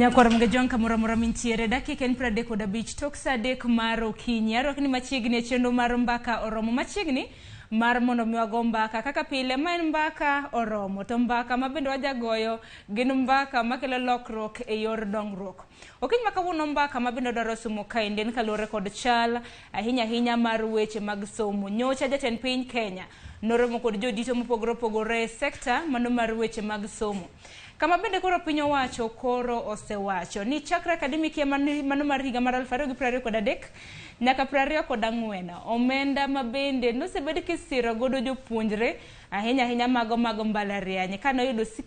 Nyakwar mga jonka mura mintiere dakika en 35 tok sa dek mar okinyi arwakni machiegni e chenro mar mbaka oromo machiegni mar mondo miwago mbaka kaka pile ma en mbaka oromo to mbaka mabende wajagoyo gin mbaka makelo lokruok e yor dongruok. Okiny makawuono mbaka mabende dwaro somo kainde kaluwore kod chal ahinya mar weche mag somo. Nyocha jatend piny Kenya noromo kod jodito mopogore opogore sekta mano mar weche mag somo. Kama bende koro piny owacho koro osewacho ni chakra akademik mano mar higa mar 2023 nyaka 2024 omenda mabende nosebed kisiro godo jopuonjre ahinya mago Mbalariany kano yudo C+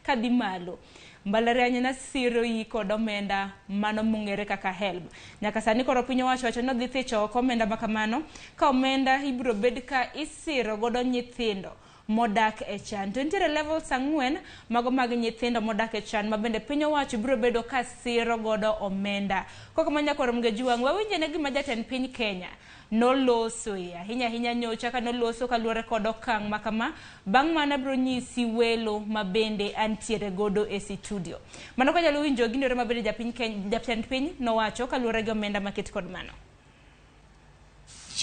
kadhi malo. Mbalariany na siro yi kod omenda mano mungere kaka help. Nyaka sani koro piny owacho no dhi thicho omenda makamano ka omenda ibro bed ka isiro godo nyithindo modak e chan. To nitiere levels 4 mago mag nyithindo modak e chan mabende piny owacho biro bedo ka siro godo omenda. Koko Manyakwar Mgejuang wawinje ne gima jatend piny Kenya noloso ahinya nyocha ka noloso kaluwore kod okang' makama bang' mana biro nyisi welo mabende antiere godo e studio. Mano ka jalo winjo ginore mabende jatend piny nowacho kaluwore gi omenda maket kod mano.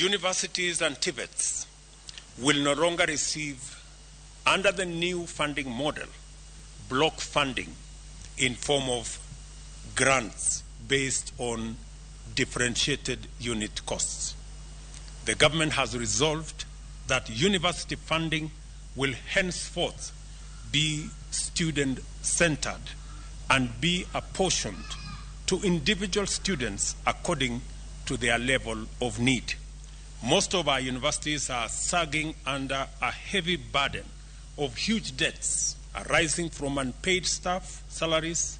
Universities and TVETs will no longer receive, under the new funding model, block funding in form of grants based on differentiated unit costs. The government has resolved that university funding will henceforth be student-centered and be apportioned to individual students according to their level of need. Most of our universities are sagging under a heavy burden of huge debts arising from unpaid staff salaries,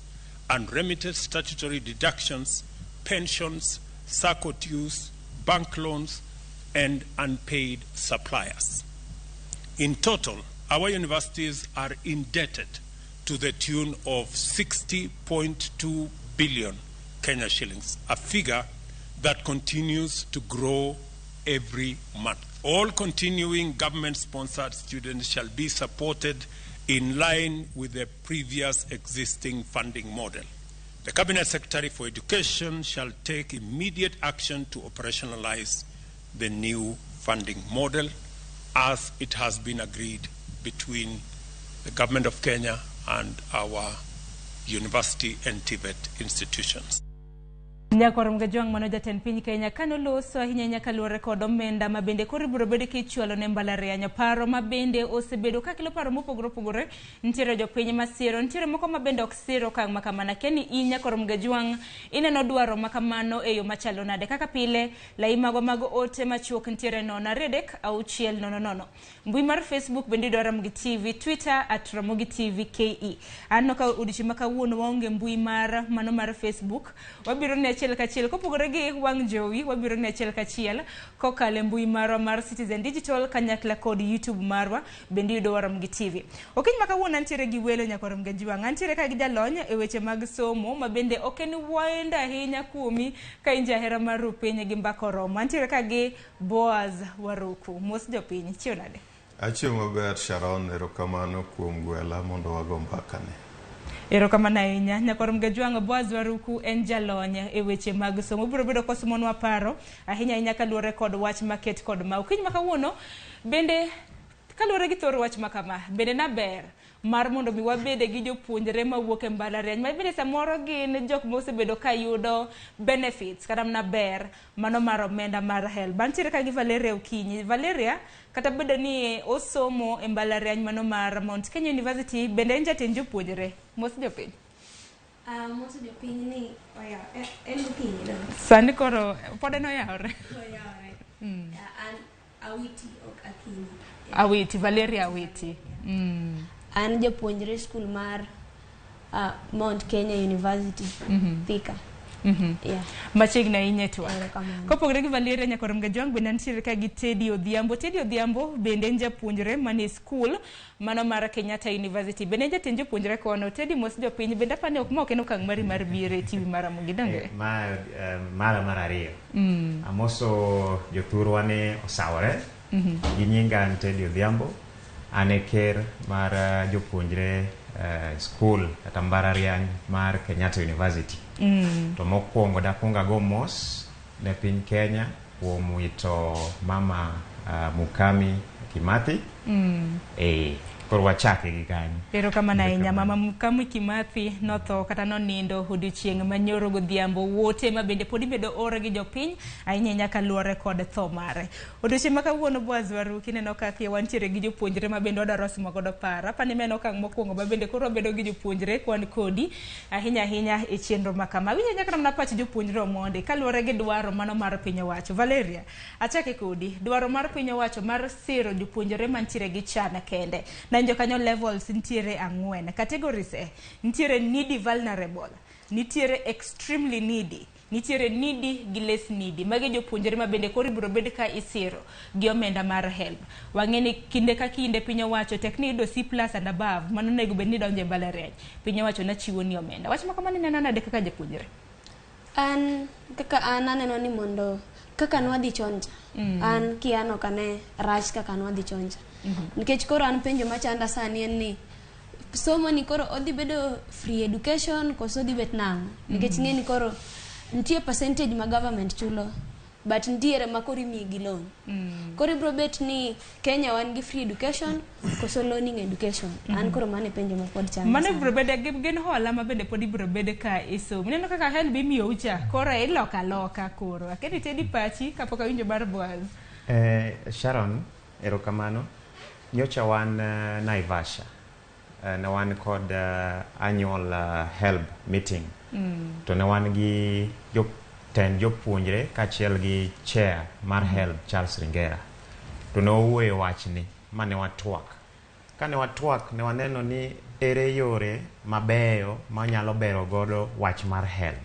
unremitted statutory deductions, pensions, SACCO dues, bank loans, and unpaid suppliers. In total, our universities are indebted to the tune of 60.2 billion Kenya shillings, a figure that continues to grow every month. All continuing government-sponsored students shall be supported in line with the previous existing funding model. The Cabinet Secretary for Education shall take immediate action to operationalize the new funding model as it has been agreed between the Government of Kenya and our university and TVET institutions. Nyakwar Mgejuang mano jatend piny Kenya kano loso ahinya kaluwore kod omenda mabende koro biro bedo kichwalo ne Mbalariany. Paro mabende osebedo ka kelo paro mopogore opogore. Nitiere jopiny masiro, nitiere moko mabende ok siro kang' makamana. Keni in Nyakwar Mgejuang ineno dwaro makamano e yo machalo nade. Kaka pile lai mago ote machuok nitiere 03600. Mbui mar Facebook bende idwaro Ramogi TV, Twitter @Ramogi TV KE. Anno ka odiochieng' makawuono waonge mbui mar mano mar Facebook. Wabiro ne achiel kachiel kopogore gi wang' jowi wabiro ne achiel kachiel kokale mbui marwa mar Citizen Digital kanyakla kod YouTube marwa bende yudo Ramogi TV. Okiny makawuono antiere gi welo Nyakwar Mgejuang antiere ka gi jalony e weche mag somo mabende ok en wenda ahinya kuomi ka inja hera mar piny gi mbaka oromo. Antiere ka gi Boaz Waruku. Mos jopiny chiwo nade? Achieng' maber Sharon, erokamano kuom gwela mondo wago mbaka ne. Erokamano ahinya. Nyakwar Mgejuang Boaz Waruku en jalony e weche mag somo. Biro bedo kosomonwa paro ahinya kaluwore kod wach maket kod ma. Okiny makawuono bende kaluwore gi thoro wach makama bende na ber mar mondo mi wabede gi jopuonjre mawuok e Mbalariany mabende samoro gin jok mosebedo ka yudo benefits kata na ber mano mar omenda mar help. Bantiere ka gi Valeria Okinyi. Valeria kata bedo ni osomo e Mbalariany mano mar Mount Kenya University bende en jatend jopuonjre. Mos jopiny. Mos jopiny ni oya en Okinyi no. Sani koro pod no yaore. Oyaore. An Awiti ok Akinyi. Awiti, Valeria Awiti. An japuonjre school mar Mount Kenya University, Thika. Yeah. Machiegni ahinya twa. Kopogore gi Valeria Nyakwar Mgejuang bende nitiere ka gi Teddy Odhiambo. Teddy Odhiambo bende en japuonjre mane school mano mar Kenyatta University. Bende jatend jopuonjre kono. Teddy mos jopiny bende apani ok mok en okang' mari mar bire TV mar Ramogi donge. Mara mar ariyo. Amoso jothurwa ne osawore. Gi nyinga Teddy Odhiambo. Ane ker mar jopuonjre school kata Mbalariany mar Kenyatta University. To mokwongo dakwonga go mos ne piny Kenya kuom wito mama Mukami Kimathi. Koro wachake gi kanyo. Pero kama na inya mama Mukami Kimathi notho kata nonindo odiochieng' manyoro godhiambo wote ma bende podi bedo ore gi jopiny ahinya nyaka luore kod tho mare. Odiochieng' ma kawuono Boaz Waruki neno kaka wantiere gi jopuonjre ma bende wadwaro simo godo para. Apa ni meno okang' mokwongo ma bende koro bedo gi jopuonjre kwan kodi ahinya e chenro ma kama. Winjo nyaka na pach jopuonjre omondi kaluore gi dwaro mano mar piny owacho. Valeria, achake kodi. Dwaro mar piny owacho mar siro jopuonjre mantiere gi chana kende. Nanjo kanyo levels ntiere 4 categories ntiere needy vulnerable, ntiere extremely needy, ntiere needy gi less needy. Magi jopuonjre ma bende koro ibiro bed ka isiro gi omenda mar help. Wang'eni kinde ka kinde piny owacho tek ni yudo C+ and above mano nego bed ni donje Mbalariany. Piny owacho na chiwo ni omenda. Wach ma kamano neno nade kaka jopuonjre? An kaka aneno ni mondo kaka nwadhi chonja. An kiano kane rach kaka nwadhi chonja. Nikech koro an penjo machanda sani en ni somo ni koro odhi bedo free education koso odhi bet nang'o. Nikech ng'eni koro nitie percentage ma government chulo but ntiere ma koro imiyi gi loan. Koro ibro bet ni Kenya wan gi free education koso learning education. An koro mane penjo ma pod chanda. Mane ibro bede gen hola ma bende pod ibro bede ka isomo. Neno kaka help imiyo ucha koro iloka koro. Akeni tedi pachi kapok awinjo bar Boaz. Sharon, erokamano. Nyocha wan Naivasha. Ne wan kod annual help meeting. To ne wan gi jopuonjre kachiel gi chair mar help Charles Ringera. To ne owuoyo wachni mane watwak. Kane watwak ne waneno ni ere yore mabeyo ma nyalo bero godo wach mar help.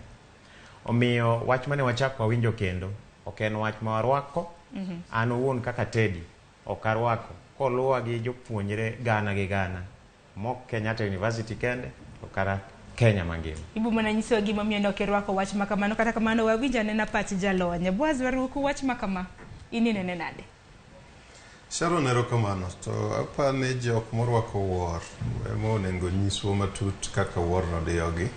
Omiyo wach mane wachako winjo kendo ok en wach ma warwako. An owuon kaka Teddy ok arwako. Koluwa gi jopuonjre gana gi gana mok Kenyatta University kende to kara Kenya mangima. Ibu mana nyiso gima miyo nokerwako wach makamano kata kamano wawinja nena pach jalony. Boaz Waruki wach makama ini nene nade? Sharon, erokamano. To apani jok morwako war emo onego nyiswa matut kaka war nodiyogi.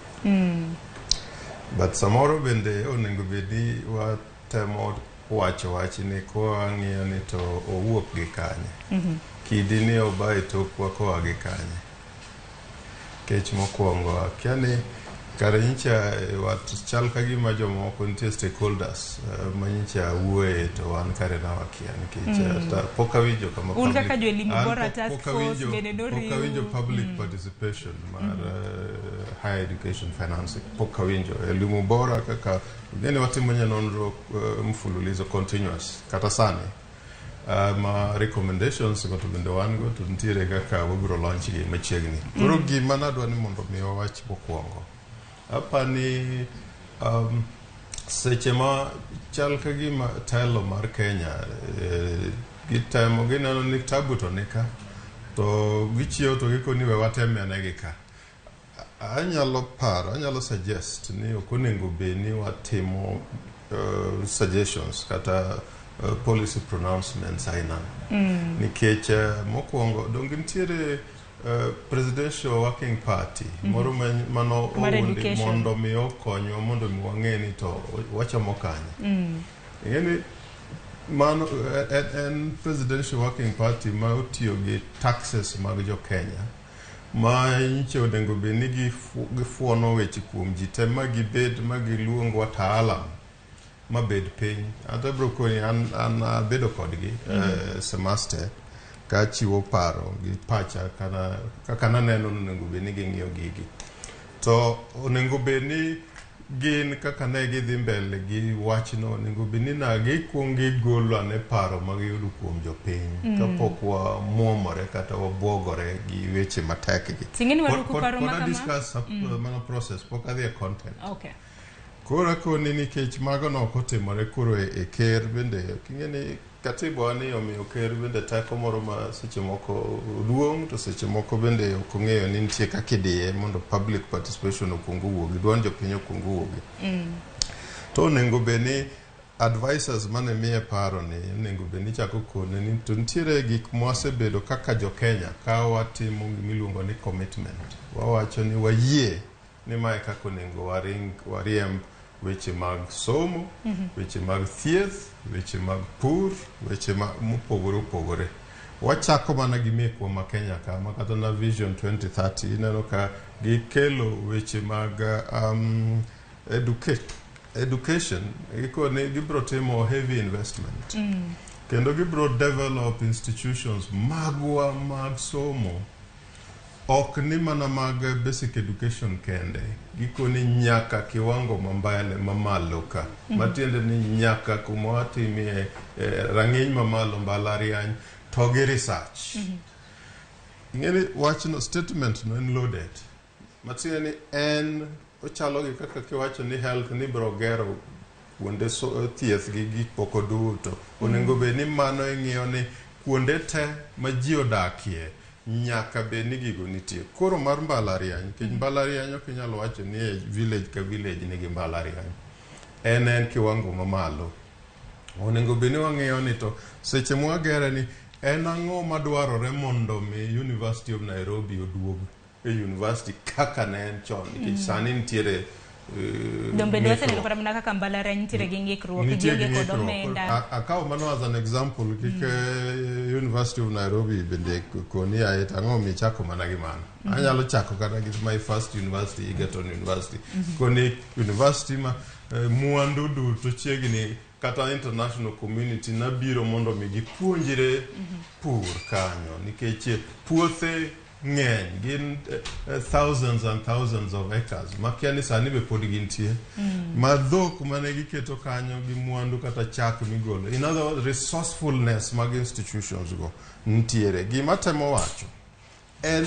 But samoro bende onego bedi watemo wacho ni kwa ng'iyo ni to owuok gi kanye. Kidi ni obaye tokwa koa gi kanye. Kech mokwongo akiani kare nyicha wat chal ka gima jomoko nitie stakeholders manyicha wuoye to wan kare na wakia nikech poka winjo kama public. Unka kajwe elimu bora task force benedori. Poka winjo public participation mar higher education financing. Poka winjo elimu bora kaka ngene watimo nonro mfululizo continuous kata sani. Ma recommendations go to bende wango to ntiere kaka wabiro launch gi machiegni. Koro gima nadwa ni mondo mi wawach mokwongo. Apa ni seche ma chal ka gima telo mar Kenya gitemo gineno ni tabu to nika to gichio to giko ni we wateme anegi ka. Anyalo suggest ni okonego be ni watimo suggestions kata policy pronouncements aina. Nikech mokwongo dongi ntiere presidential working party moro mano owundi mondo mi okonyo mondo mi wang'eni to wachamo kanye. Ngeni mano en presidential working party ma otiyo gi taxes mag jo Kenya ma nyiche odengo be ni gifuono weche kuom ji te ma gibed ma giluongo wataalam ma bed piny. Ata brokoni an bedo kodgi semester ka chiwo paro gi pacha kana neno nengo be ni ging'iyo gigi. To onengo be ni gin kaka ne gidhi mbele gi wachno onengo be ni na gikwongi golo ane paro ma giyudo kuom jopiny kapok wa muomore kata wabuogore gi weche matek gi. Tingeni Waruki paro makama? Discuss mana process pok adhi content. Okay. Kora koni nikech mago no kotimore koro e ker bende kingeni katibu ani omiyo ker bende tako moro ma seche moko duong to seche moko bende okong'eyo ni nitie kakidie mondo public participation okungu wuogi duan jopiny okungu wuogi. To nengo be ni advisors mane miye paro ni nego be ni chako kone ni to nitiere gik mwasebedo kaka jo Kenya ka watimo miluongo ni commitment. Wawacho ni wayie ni mae kako nego wariem weche mag somo, weche mag thieth, weche mag pur, weche mopogore opogore. Wachako mana gi mekwa ma Kenya ka makata na Vision 2030 ineno ka gikelo weche mag education gibro timo heavy investment kendo gibro develop institutions magwa mag somo ok ni mana mag basic education kende gikoni nyaka kiwango mambale mamalo ka matiende ni nyaka kuma watimie rang'iny mamalo Mbalariany to gi research ngene wachno statement no en loaded matiende ni en ochalo gi kaka kiwacho ni health ni bro gero kuonde thieth gi gik poko duto onego be ni mano ing'iyo ni kuonde te ma ji odakie nyaka be ni gigo nitie koro mar Mbalariany kech Mbalariany ok inyalo wacho ni village ka village nigi Mbalariany en kiwango mamalo onego be ni wang'iyo ni to seche mwagere ni en ang'o madwarore mondo mi University of Nairobi oduog university kaka ne en chon nikech sani nitiere dombe dwase ni kora mana kaka Mbalariany nitiere gi ng'ikruok gionge kod omenda akaw mano as an example kik University of Nairobi bende koni ae tang'o mi chako mana gi mano anyalo chako kata gi my first university Egerton University koni university ma mwandu duto chiegni kata international community nabiro mondo mi gipuonjire pur kanyo nikech puothe ng'eny gin thousands and thousands of acres makiani sani be pod gintie ma dhok mane giketo kanyo gi mwandu kata chak migolo in other words resourcefulness mag institutions go ntiere gima temo wacho en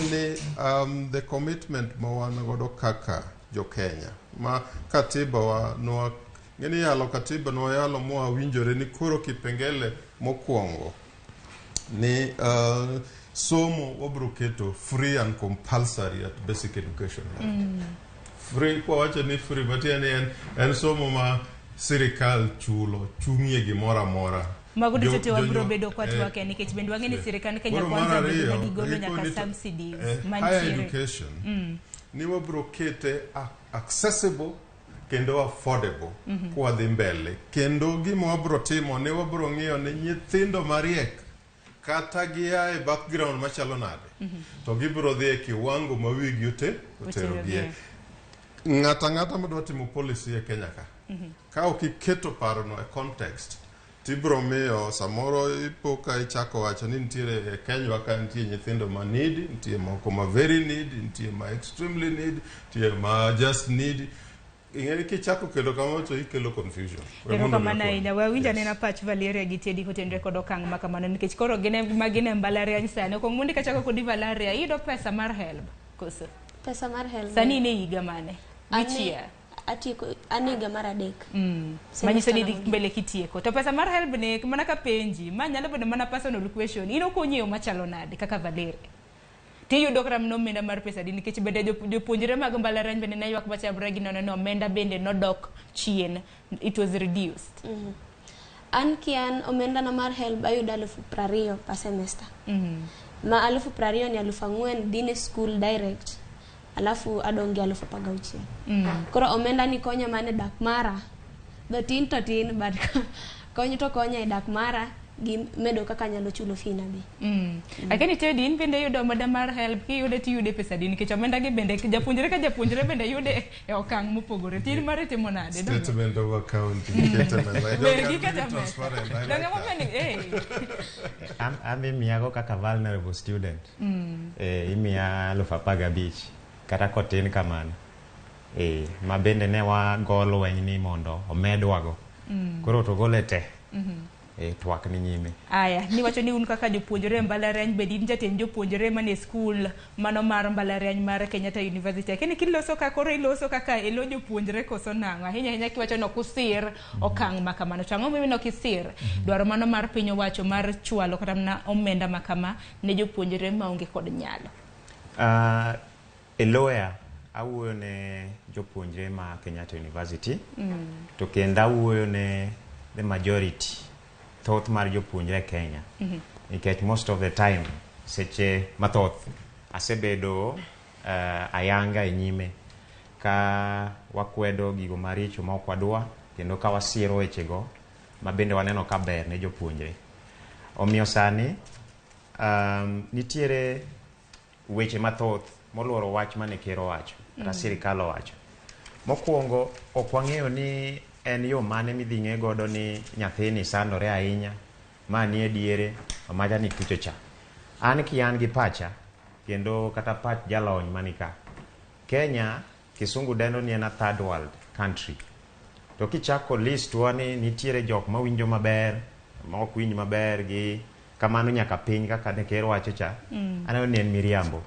the commitment ma wan godo kaka jo Kenya ma katiba wa no ngeni yalo katiba no yalo mo winjore ni koro kipengele mokwongo ni somo wabro keto free and compulsory at basic education free kwa wacha ni free but en somo ma serikal chulo chung'ie gimora mora mago duto wabro bedo kwa twake nikech bende wang'eni serikal Kenya kwanza bedo gi golo nyaka subsidies higher education ni wabro kete accessible kendo affordable kwa dhi mbele kendo gima wabro timo ne wabro ng'iyo ne nyithindo mariek kata gia e background machalo nade to gibro dhi e kiwango ma wigi oterogie ng'ata madwa timo policy e Kenya ka ok iketo paro no e context tibro miyo samoro ipoka ichako wacho ni nitiere e Kenya ka nitiere nyithindo ma need nitiere moko ma very need nitiere ma extremely need nitiere ma just need ingeni kichako kelo kama to ikelo confusion ero kama na ina wawinja nena patch Valeria gitiedi kotendre kod okang' makamano nikech koro gine Mbalariany sani ko mundi kachako kodi Valeria ido pesa mar help koso pesa mar help sani ne higa mane wichia atiko aniga mar adek manyiso ni mbele kitieko to pesa mar help ne mana ka penji manyalo bedo mana personal question ino konyeyo machalo nade kaka Valeria tiyudo kram no omenda mar pesa di nikech bende jopuonjre mag Mbalariany bende ne ywak bachabra gi nono omenda bende nodok chien it was reduced an kian omenda na mar help ayudo 20,000 per semester ma 20,000 ni 4,000 dine school direct alafu adonge 16,000 koro omenda ni konya mane dak mara the tin to tin but konyo to konya e dak mara gi medo kaka nyalo chulo fina be akeni tedin bende yudo omenda mar help ki yude ti yude pesa din nikech omenda gi bende japuonjre bende yude e okang' mopogore tin mare timo nade statement of account Ami miyago kaka vulnerable student imiya 15,000 kata kotin kamano ma bende ne wago lweny ni mondo omedwago koro to gole te twak ni nyime aya ni wacho ni un kaka jopuonjre Mbalariany bedi jatend jopuonjre mane school mano mar Mbalariany mar Kenyatta University kene kiloso kaka iloso kaka elo jopuonjre koso nang'o ahinya kiwacho no kusir okang' makamano tang'o mimi no kisir dwaro mano mar piny owacho mar chwalo kata na omenda makama ne jopuonjre maonge kod nyalo eloya awuoyo ne jopuonjre ma Kenyatta University to kendo awuoyo ne the majority thoth mar jopuonjre Kenya nikech most of the time seche mathoth asebedo ayanga e nyime ka wakwedo gigo maricho ma ok wadwa kendo ka wasiro wechego ma bende waneno ka ber ne jopuonjre. Omiyo sani nitiere weche mathoth moluoro wach mane ker owacho kata sirikal owacho. Mokwongo ok wang'eyo ni en yo mane midhi ng'e godo ni nyathini sandore ahinya ma ni e diere maja ni kucho cha. An kian gi pacha kendo kata pach jalony manika. Kenya kisungu dendo ni en a third world country. To kichako list wani nitiere jok ma winjo maber, ma ok winj maber gi kamano nyaka piny kaka ne ker wacho cha. Aneno ni en miriambo.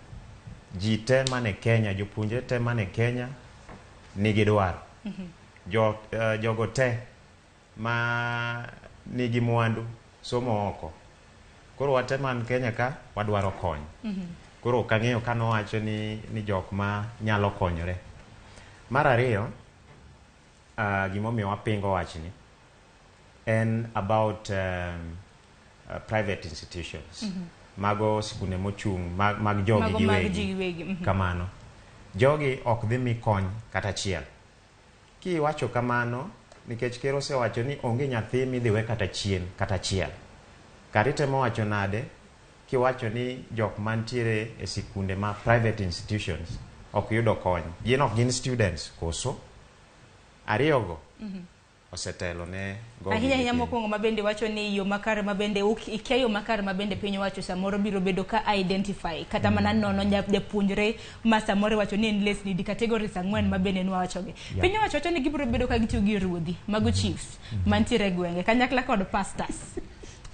Ji te mane Kenya, jopuonjre te mane Kenya nigi dwaro. Jogo te ma nigi mwandu somo oko. Koro wate man Kenya ka wadwaro kony. Koro kang'eyo ka nowacho ni jok ma nyalo konyore. Mar ariyo, gimomiyo wapingo wachni en about private institutions. Mago sikunde mochung' mag jogi giwegi. Kamano. Jogi ok dhi mi kony kata chiel. Kiwacho kamano nikech ker osewacho ni onge nyathi midhi we kata chien kata chiel. Karitemo wacho nade kiwacho ni jok mantiere e sikunde ma private institutions ok yudo kony. Gin ok gin students koso ariyogo osetelo ne gogi. Ahinya mokwongo mabende wacho ni yo makare mabende ikia yo makare mabende piny wacho samoro biro bedo ka identify kata mana nono japuonjre ma samoro wacho ni en less need categories ang'wen mabende nwa wachoge. Piny wacho ni gibiro bedo ka gitiyo gi ruodhi mago chiefs mantiere gwenge kanyakla kod pastors.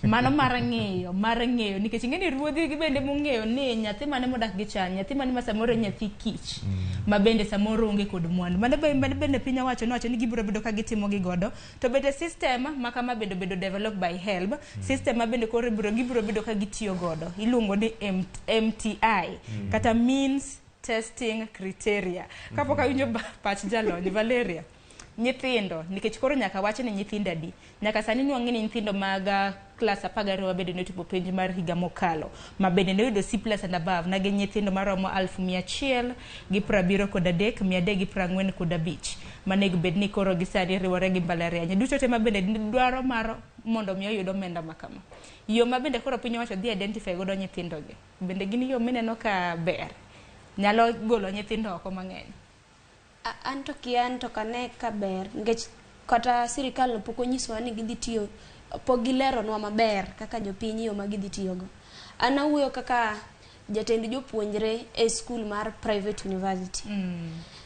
Mano mar ng'eyo nikech ing'eni ruodhi gi bende mong'eyo ni nyathi mane modak gi chan, nyathi mane ma samoro nyathi kich ma bende samoro onge kod mwandu. Mane bende piny owacho nowacho ni gibiro bedo ka gitimo gi godo. To bende system ma kama bedo developed by HELB, system ma bende koro gibiro bedo ka gitiyo godo. Iluongo ni MTI kata means testing criteria. Kapok awinjo pach jalony Valeria. Nyithindo nikech koro nyaka wach ni nyithindo adi nyaka sani nwang'e ni nyithindo mag class 12 bende notipo penj mar higa mokalo ma bende noyudo C+ and above nage nyithindo maromo 173,345 manego bed ni koro gisani riwore gi Mbalariany duto te mabende dwaro mar mondo mi oyud omenda makama. Yo mabende koro piny wacho dhi identify godo nyithindo gi bende gin yo mineno ka ber nyalo golo nyithindo oko mang'eny. Anto kian to kane ka ber ngech kata sirikal no pok onyisowa ni gidhi tiyo pok gileronwa maber kaka jopiny yo ma gidhi tiyogo. An awuoyo kaka jatend jopuonjre e skul mar private university.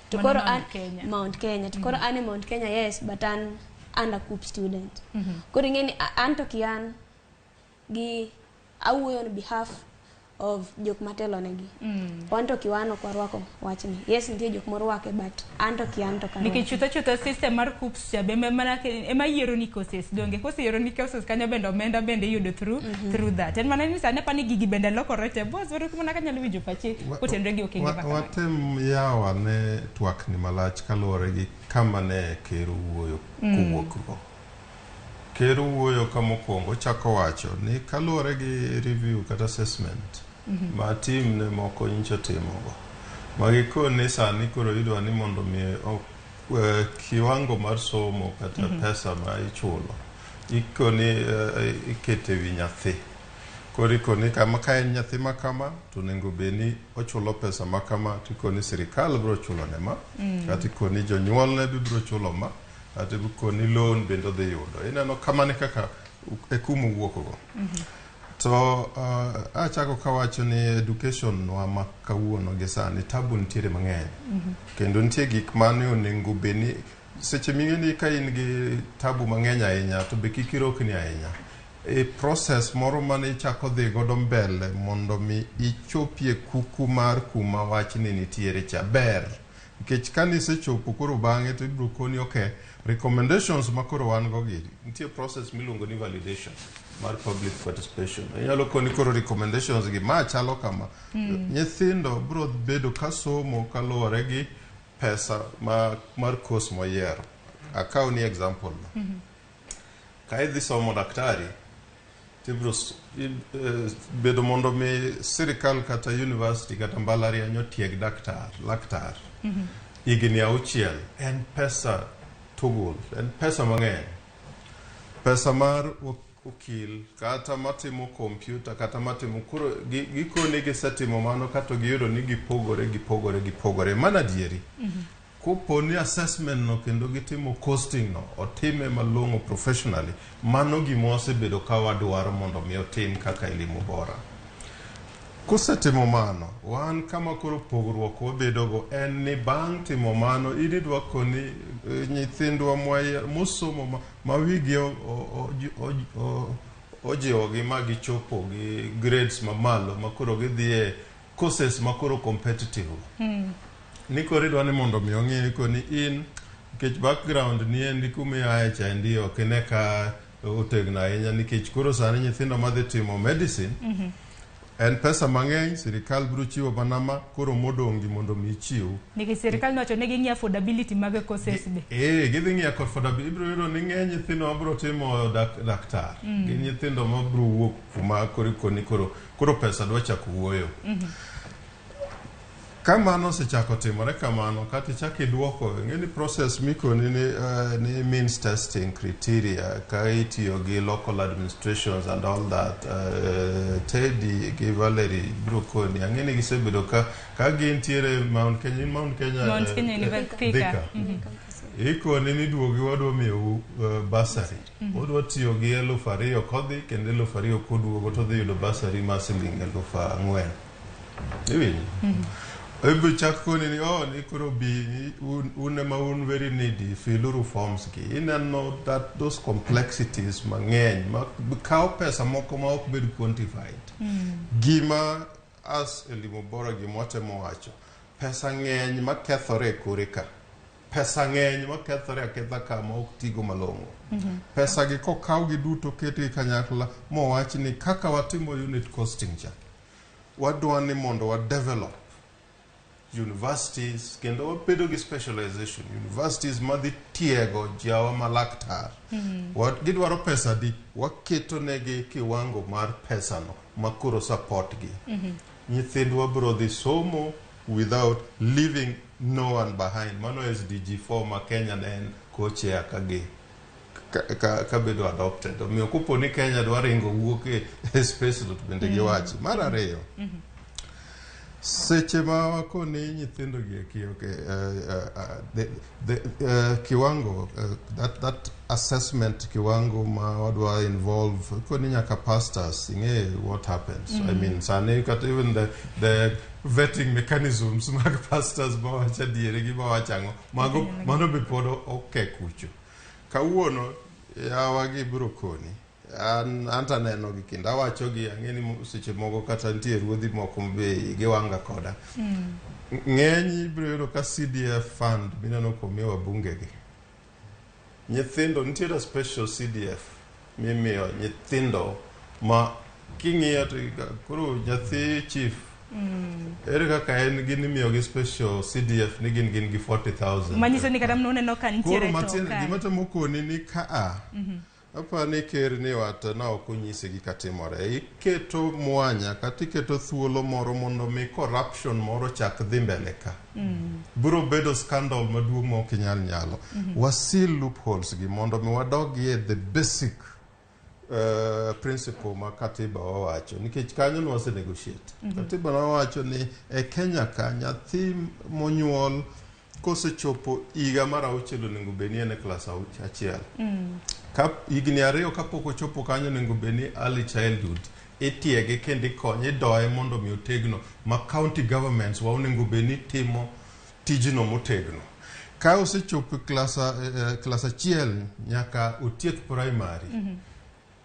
To koro an Mount Kenya. To koro an e Mount Kenya yes but an undercoop student. Koro ing'eni anto kian gi awuoyo on behalf of jok matelo negi. Wanto kiwano kwa rwako wachni. Yes ndiye jok morwake but anto kianto kan. Nikech chutho system mar COOPS cha bembe mana ema yiero ni courses donge kose yiero ni courses kanyo bende omenda bende yudo through that. En mana ni sane pani gigi bende lokore te boss wore kuma ka nyalo winjo pachi kotenre gi okenge baka. Watem yawa ne twak ni malach kalore gi kama ne ker wuoyo kuwuokgo. Ker wuoyo kama okwongo chako wacho ni kalore gi review kata assessment ma team ne moko nyicho timogo. Magikone sani koro idwa ni mondo mi kiwango mar somo kata pesa ma ichulo ikone ikete wi nyathi. Koro ikone kama ka en nyathi makama to nengo beni ochulo pesa makama tikone sirikal bro chulo ne ma kata ikone jonyuol ne biro chulo ma kata ikone loan bendo dhi yudo. Ineno kama ne kaka e kumu wuokgo. So achako kawacho ni education wa makawuono gi sani tabu nitiere mang'eny. Kendo nitie gik mane onego beni seche ming'eni ka in gi tabu mang'eny ahinya to be kik irokni ahinya. E process moro mane ichako dhi godo mbele mondo mi ichopie kuku mar kuma wachni nitiere cha ber. Nikech kanisechopo koro bang'e to ibiro koni okay recommendations makoro wan go gi nitie process miluongo ni validation mar public participation. Inyalo koni koro recommendations gi ma chalo kama nyithindo biro bedo kasomo kaluwore gi pesa mar course moyiero. Akaw ni example ka idhi somo daktari tibro bedo mondo mi sirikal kata university kata Mbalariany otieg laktar higni 6 en pesa tugul, en pesa mang'eny. Pesa mar okil kata matimo kompyuta kata matimo kuro gikone gisetimo mano kato giyudo ni gipogore mana dieri. Koponi assessment no kendo gitimo costing no otime malong'o professionally, mano gima osebedo ka wadwaro mondo mi otim kaka elimu bora. Kusetimo mano, wan kama koro pogruok wabedogo en ni bang' timo mano ididwa koni nyithindwa mosomo ma wigi ojiwogi ma gichopo gi grades mamalo ma koro gidhie courses ma koro competitive. Ni koro idwa ni mondo mi ong'e koni in nikech background ni endi kumiaye cha ndio kine ka otegna ahinya nikech koro sani nyithindo madhi timo medicine en pesa mang'eny, sirikal biro chiwo banama koro modongi mondo mi chiw. Nikech sirikal nocho ne ging'ia affordability mag courses be. Gidhi ng'ia affordability, ibiro yudo ni ng'eny nyithindo mabiro timo daktar. Gin nyithindo mabiro wuok kuma koro pesa dwa chako wuoyo. Kamano sechako timore kamano kati chaki duoko ngeni process mikoni ni means testing criteria ka itiyo gi local administrations and all that Teddy gi Valerie brokoni ngeni gisebedo ka gintiere Mount Kenya University ikoni ni duogi wadwa miyo basari wadwa tiyo gi 2,000 kodhi kendo 2,000 koduogo to dhi yudo basari ma siling 4,000 iwinjo. Ebe chakoni ni kuro bi un very needy filuru forms ki inano that those complexities mang'eny kao pesa moko ma ok bed quantified. Gima as elimu bora gimotemo wacho pesa ng'eny ma kethore kurika, pesa ng'eny ma kethore aketha kama ok tigo malong'o. Pesa gi kokau gi duto keti kanyakla mo wach ni kaka watimo unit costing cha wadwa ni mondo wa develop universities kendo wabedo gi specialization universities madhi tiego jawa malaktar. Gidwaro pesa di waketo negi kiwango mar pesa no makuro support gi. Nyithindwa biro dhi somo without leaving no one behind. Mano SDG4 ma Kenya nen koche akage ka bedo adopted. Omiyo kupo ni Kenya dwa ringo wuok e space lot bende giwachi. Mar ariyo seche ma wakoni nyithindo gi kiwango that assessment kiwango ma wadwa involve koni nyaka pastors inge what happens. I mean sani kat even the vetting mechanisms mag pastors ba wacha diere gi ba wachango mago mano be podo okay kucho kawuono yawa gi biro koni anta neno gi kinda wacho gi ang'eni seche moko kata nitie ruodhi moko be giwanga koda ng'eny biro yudo ka CDF fund mineno komiwa bunge gi nyithindo nitie special CDF mimiyo nyithindo ma king'iyo koro nyathi chief ere kaka en gin imiyo gi special CDF ni gin gi 40,000 manyiso ni kata mnoneno ka nitiere to koro gima temo koni ni ka apa ni ker ni wata na okunyise gi katimore iketo mwanya kata iketo thuolo moro mondo mi corruption moro chak dhi mbele ka biro bedo scandal maduong' ma ok nyalo wasil loopholes gi mondo mi wadogie the basic principle ma katiba wawacho nikech kanyo no wase negotiate katiba wawacho ni e Kenya ka nyathi monyuol kosechopo higa mar 6 onego benie ne class 1 kap higni 2 kapok ochopo kanyo onego beni early childhood itiege kendo ikonye doye mondo mi otegno ma county governments wa onego beni timo tijno motegno ka osechopo class 1 nyaka otiek primary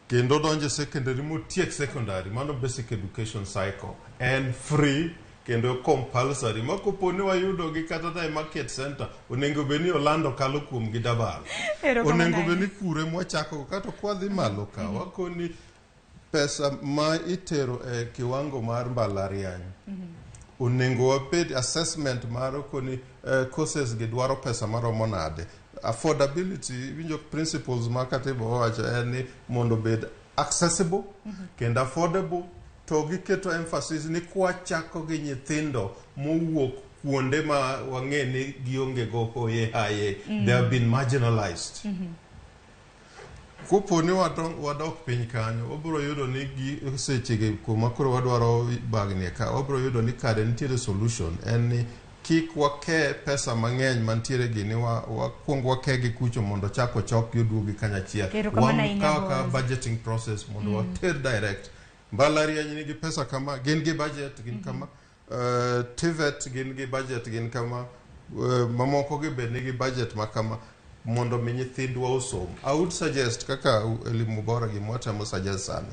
kendo donje secondary motiek secondary mano basic education cycle and free kendo compulsory makoponi wayudo gi kata dai market center onego beni Orlando kalo kuom gi dabal onego beni kure mwachako kata kwadhi malo ka wakoni pesa ma itero e kiwango mar Mbalariany onego wabed assessment mar koni courses gi dwaro pesa maromo nade affordability winjo principles ma katiba owacho en ni mondo bed accessible kendo affordable to giketo emphasis ni kwachako gi nyithindo mowuok kuonde ma wang'e ni gionge go hoye haye they have been marginalized kopo ni wadok piny kanyo obro yudo ni sechege kuma koro wadwaro bagni ka obro yudo ni kade nitiere solution en ni kik wake pesa mang'eny mantiere gini wakuong wake gi kucho mondo chako chok yudugi kanyachiel ka budgeting process mondo water direct Mbalariany nigi pesa kama gin gi budget gin kama TVET gin gi budget gin kama mamoko gi bed nigi budget makama mondo mi nyithindwa osom. I would suggest kaka elimu bora gi mwatemo suggest sani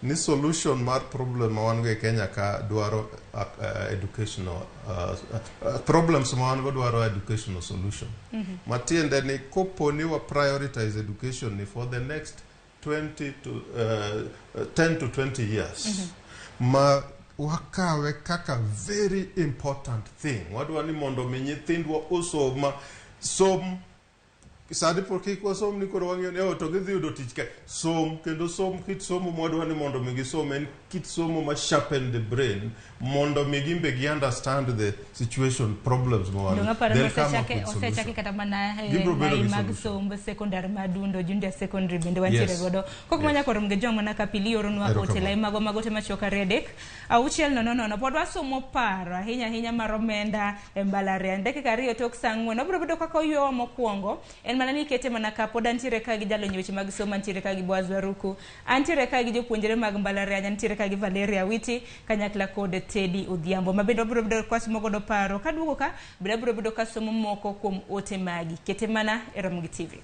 ni solution mar problem ma wan go e Kenya ka dwaro educational problems ma wan go dwaro educational solution matiende ni kopo ni wa prioritize education ni for the next 10 to 20 years ma wakawe kaka very important thing wadwa ni mondo mi nyithindwa osoma sadi porque kwa som ni koro wang'eyo ne to gidhi yudo tich ka som kendo som kit somo mwadwa ni mondo mi gisom en kit somo ma sharpen the brain mondo mi gimbe gi understand the situation problems mo wan they'll come up with solution kata mana mag sombe secondary madundo junior secondary bende wantiere godo kokumanya koro mge jong mana kapili oro nwa hotel mago te machoka redek auchiel no podwa somo paro ahinya mar Omenda Mbalariany dakika 2 tok sang'wen obro bedo kaka oyuo mokwongo en mana ni kete mana ka pod antiere ka gi jalo nyoche mag somo antiere ka gi Bwazwaruku antiere ka gi jopuonjere mag Mbalariany antiere ka gi Valeria Witi kanyakla kod Teddy Odhiambo mabedo bro bedo kwa somo godo paro kaduogo ka bro bedo ka somo moko kuom ote magi kete mana e Ramogi TV.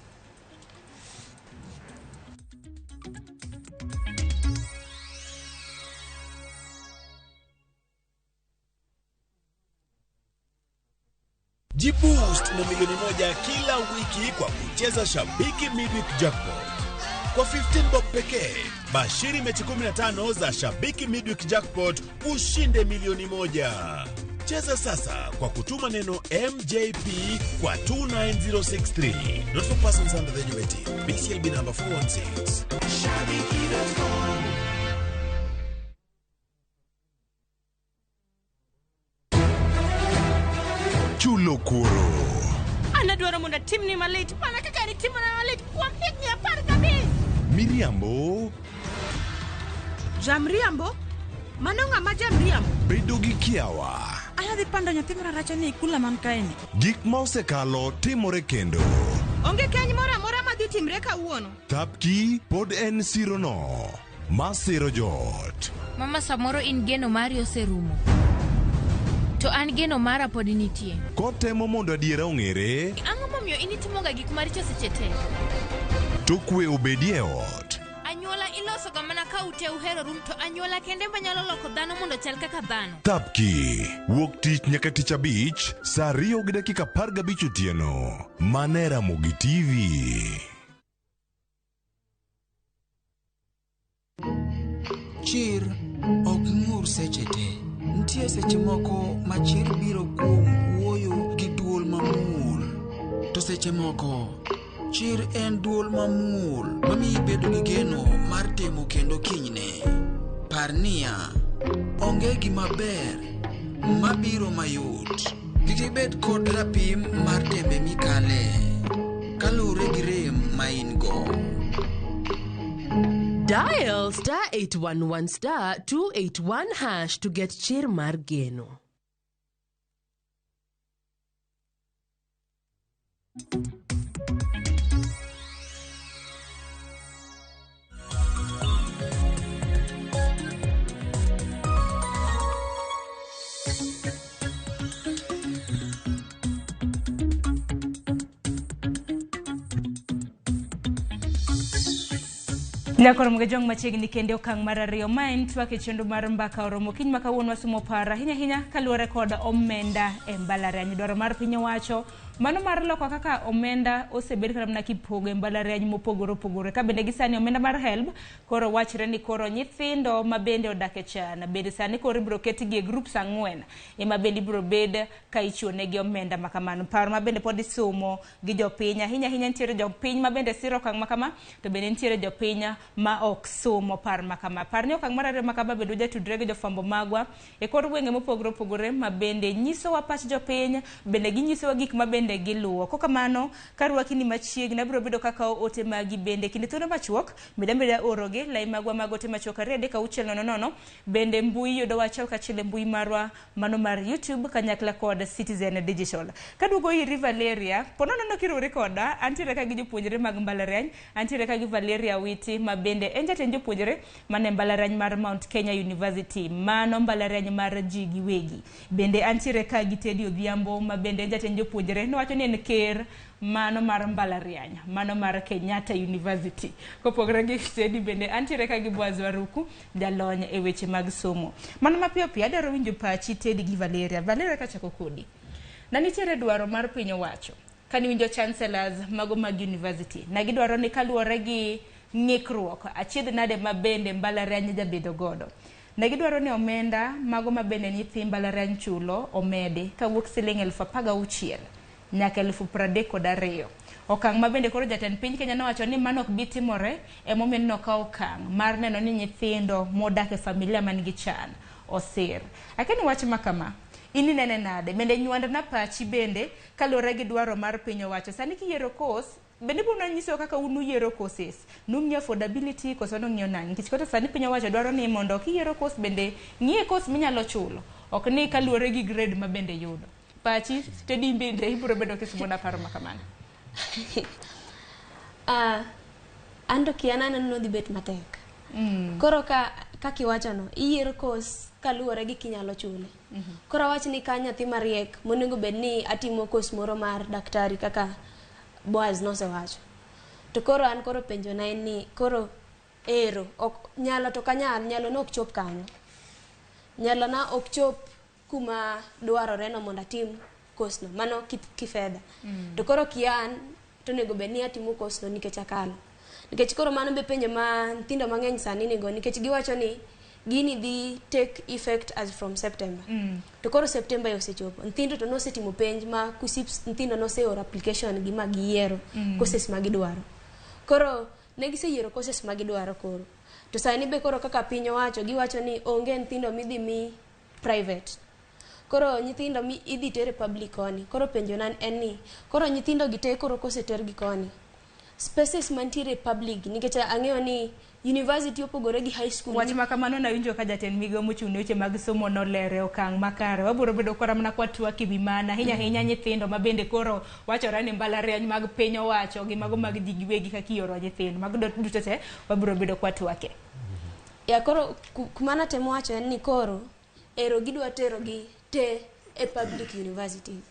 Jiboost na milioni 1 kila wiki kwa kucheza Shabiki Midweek Jackpot. Kwa 15 bob pekee, bashiri mechi 15 za Shabiki Midweek Jackpot ushinde milioni 1. Cheza sasa kwa kutuma neno MJP kwa 29063. Not for persons under the age of 18. BCLB number 416. Shabiki.com. Chulo kuro. Anadwaro munda tim ni malit. Mana kaka ni tim na malit. Kwa higni 10 kabisa. Miriambo. Jamriambo? Mano ng'ama jamriambo? Bedo gi kiawa. Ayadhi pando nyathi mara ni kula man kaeni. Gik ma osekalo timore kendo. Onge keny moro amora madhi timre kawuono. Tapki pod en siro no. Masiro jot. Mama samoro in geno mari oserumo. To an geno mara pod nitie. Kotemo mondo adiera ong'ere. Ang'o momiyo initimoga gik maricho seche te? To kwe obedie ot. Anyuola iloso ga mana ka ute uhero rum to anyuola kende manyalo loko dhano mondo chal kaka dhano. Tapki wuok tich nyaka tich abich saa 2:15 otieno. Mane Ramogi TV. Chir ok ng'ur seche te. Ntie seche moko ma chir biro kuom wuoyo gi duol mamuol. To seche moko chir en duol mamuol mamiyi bedo gi geno mar temo kendo kinyne. Par niya, onge gima ber mabiro mayot. Kik ibed kod rapim mar tembe mikale kalure gi rem ma in go. Dial *811 *281# to get chir mar geno. Nyakoro mga jong machiegni kende okang mar 2 maen twake chendo mar mbaka oromo kiny maka wuon wasumo para hinya kaluore kod Omenda Mbalariany dwaro mar piny owacho Mano mar loko kaka omenda osebed kata mana kipogo e mbalariany mopogore opogore. Ka bende gisani omenda mar HELB koro wachre ni koro nyithindo ma bende odak e chana bende sani koro ibiro ketgi e groups 4 ema bende ibiro bed ka ichuonegi omenda makamano. Paro ma bende pod isomo gi jopiny, ahinya nitiere jopiny ma bende siro okang' makama, to bende nitiere jopiny ma ok somo par makama. Par ni okang' mar ariyo makama bende jatudre gi jofwambo magwa e kor gwenge mopogore opogore ma bende nyisowa pach jopiny, bende ginyisowa gik ma bende giluwo. Kokamano karwaki ni machiegni abiro bedo kaka ote magi bende kinde thuolo machuok beda oroge lai magwa mag ote machuok 2-600 bende mbui yudo wachal kachiel mbui marwa mano mar YouTube kanyakla kod Citizen Digital. Kaduogo iri Valeria, pono nono kiruri koda, antiere ka gi jopuonjre mag Mbalariany, antiere ka gi Valeria Witi ma bende en jatend jopuonjre mane Mbalariany mar Mount Kenya University, mano Mbalariany mar ji giwegi. Bende antiere ka gi Teddy Odhiambo ma bende en jatend jopuonjre, nowacho ni en ker mano mar Mbalariany, mano mar Kenyatta University. Kopogore gi Teddy bende antiere ka gi Boaz Waruku, jalony e weche mag somo. Mano mapiyo piyo adwaro winjo pachi Teddy gi Valeria. Valeria kachako kodi. Na nitiere dwaro mar piny owacho kani winjo chancellors mago mag university na gidwaro ni kaluwore gi ng'ikruok achiedh nade ma bende Mbalariany jabedo godo. Ne gidwaro ni omenda mago ma bende nyithi Mbalariany chulo omedi kawuok siling 16,000 nyaka 32,000. Okang' ma bende koro jatend piny Kenya nowacho ni mano ok bi timore, emomiyo nokawo okang' mar neno ni nyithindo modak e familia man gi chan osir. Akeni wach makama, ini nene nade bende nywand na pachi bende kalore gi dwaro mar piny owacho. Sani kiyiero course bende buna nyiso kaka unu yiero courses, nung'io affordability koso nung'io nani. Nikech kota sani piny owacho dwaro ni mondo kiyiero course bende ng'ie course minyalo chulo, ok ni kalure gi grade ma bende yudo. Pachi Teddy bende ibiro bedo kisumona paro makamano. Ando kiana neno dhi bet matek. Koro ka kiwacho no iyiero course kaluwore gi kinyalo chule. Koro wach ni ka nyathi mariek monego bed ni atimo course moro mar daktari kaka Boaz nosewacho. To koro an koro penjo na en ni koro ero ok nyalo to kanyal nyalo no ok chop kanyo. Nyalo na ok chop kuma dwarore no mondo atim course no, mano kifedha. To koro kian to nego bed ni atimo course no nikech akalo. Nikech koro mano be penjo ma nyithindo mang'eny sani nigo, nikech giwacho ni gini dhi take effect as from September. To koro September osechopo. Nyithindo to nosetimo penj ma kusips nyithindo noseoro application gi magiyiero courses ma gidwaro. Koro ne giseyiero courses ma gidwaro koro. To sani be koro kaka piny owacho giwacho ni onge nyithindo midhi mi private. Koro nyithindo mi idhi tere public koni. Koro penjo nan en ni koro nyithindo gite koro koseter gi koni. Spaces mantiere public nikech ang'eyo ni university opogore gi high school. Wach makamano na winjo ka jatend migo mochung' ne weche mag somo nolere okang' makare. Wabiro bedo kora mana kwa twak ewi mana hinya nyithindo ma bende koro wachore ni Mbalariany mag piny owacho gi mago mag ji giwegi kaka ioro nyithindo. Mago duto te wabiro bedo kwa twake. Ya koro kumana temo wacho en ni koro ero gidwa tero gi te e public universities.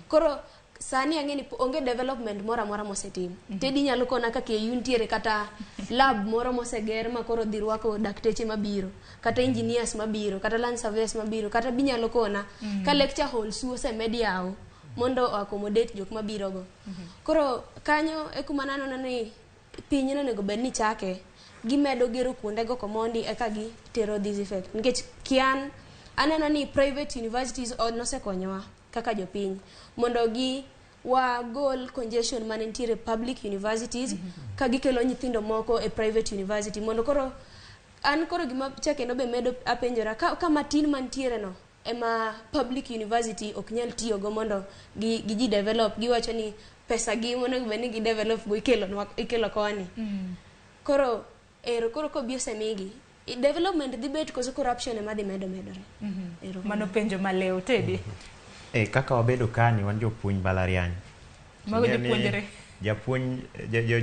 Koro sani ang'eni onge development mora mosetim. Teddy nyalo kona kaka yuntiere kata lab moro moseger ma koro dhi rwako dakteche mabiro, kata engineers mabiro, kata land surveyors mabiro, kata binyalo kona ka lecture halls osemed yawo mondo accommodate jok mabiro go. Koro kanyo e kuma nano ni piny onego bed ni chake gimedo gero kuonde go komondi eka gi tero this effect. Nikech kian aneno ni private universities nosekonyowa kaka jopiny mondo gi wa goal congestion manentiere public universities ka gikelo nyithindo moko e private university mondo koro an koro gima chake no be medo apenjora ka matin mantiere no ema public university ok nyal tiyo go mondo gi develop. Giwacho ni pesa gi mondo be ni gi develop go ikelo koni. Koro ko biose migi development dhi bet koso corruption ema dhi medore. Mano penjo maleo Teddy. Kaka wabedo kani wan jopuonj Mbalariany. Mago jopuonjre.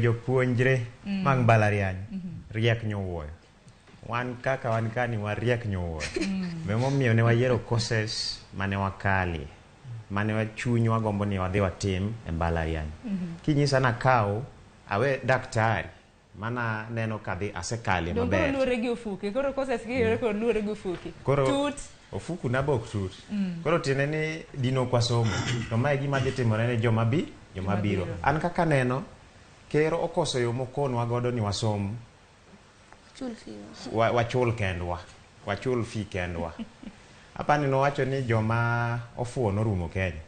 Jopuonjre mag Mbalariany. Riek nyowuoyo. Wan kaka wan kani wa riek nyowuoyo. Momiyo ne wayiero courses mane wakali. Mane wachuny wagombo ni wadhi watim e Mbalariany. Kinyisa na kawo awe daktari. Mana neno kadhi asekali maber. Dongo lure gi ufuki. Koro courses gi koro lure gi ufuki. Tut ofuku na bok tut koro tiene ni dino kwa somo to mae gima dhi timore ne joma biro an kaka neno ker okoso yo mokonwa godo ni wasom wachul kendwa wachul fi kendwa apani nowacho ni joma ofuo norumo Kenya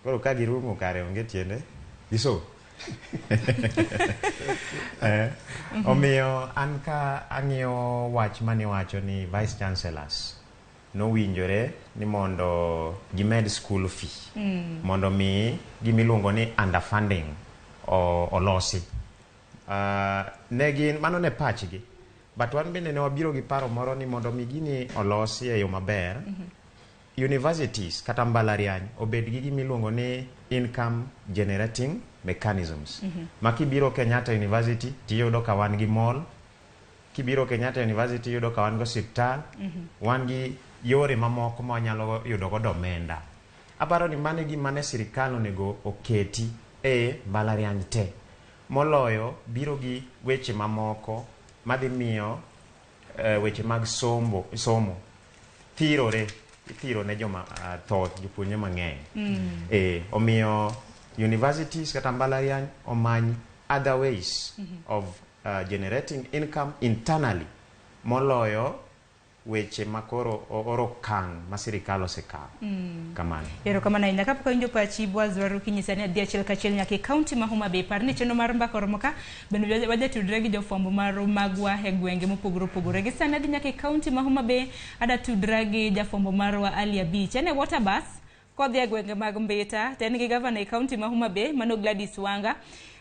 koro ka girumo kare onge tiende giso omiyo an ka ang'iyo wach mane wacho ni vice chancellors nowinjore ni mondo gimed school fee mondo mi gimiluongo ni underfunding olosi ne mano ne pachgi but wan bende ne wabiro gi paro moro ni mondo mi gini olosi e yo maber universities kata Mbalariany obed gi gimiluongo ni income generating mechanisms makibiro Kenyatta University tiyudo ka wan gi mall, kibiro Kenyatta University yudo ka wan go osiptal, wan gi yore mamoko ma wanyalo yudo godo omenda. Aparo ni mane gimane sirikal onego oketi e Mbalariany te moloyo biro gi weche mamoko madhi miyo weche mag somo thiro ne joma thoth jopuonje mang'eny omiyo universities kata Mbalariany omany other ways of generating income internally moloyo weche makoro orokang masirikal osekawo kamano ero kamano ahinya kapok winjo pachi bwazwaru kinyisa ni adhi achiel kachiel nyaka e kaunti ma Homa Bay par ni chenro mar mbaka oromo ka bende wajatudre gi jofwambo magwa e gwenge mopogore opogore gi sani adhi nyaka e kaunti ma Homa Bay adatudre gi jafwambo marwa Alia Beach ene water bus kodhi e gwenge mag Mbita ten gi gavana e kaunti ma Homa Bay mano Gladys Wanga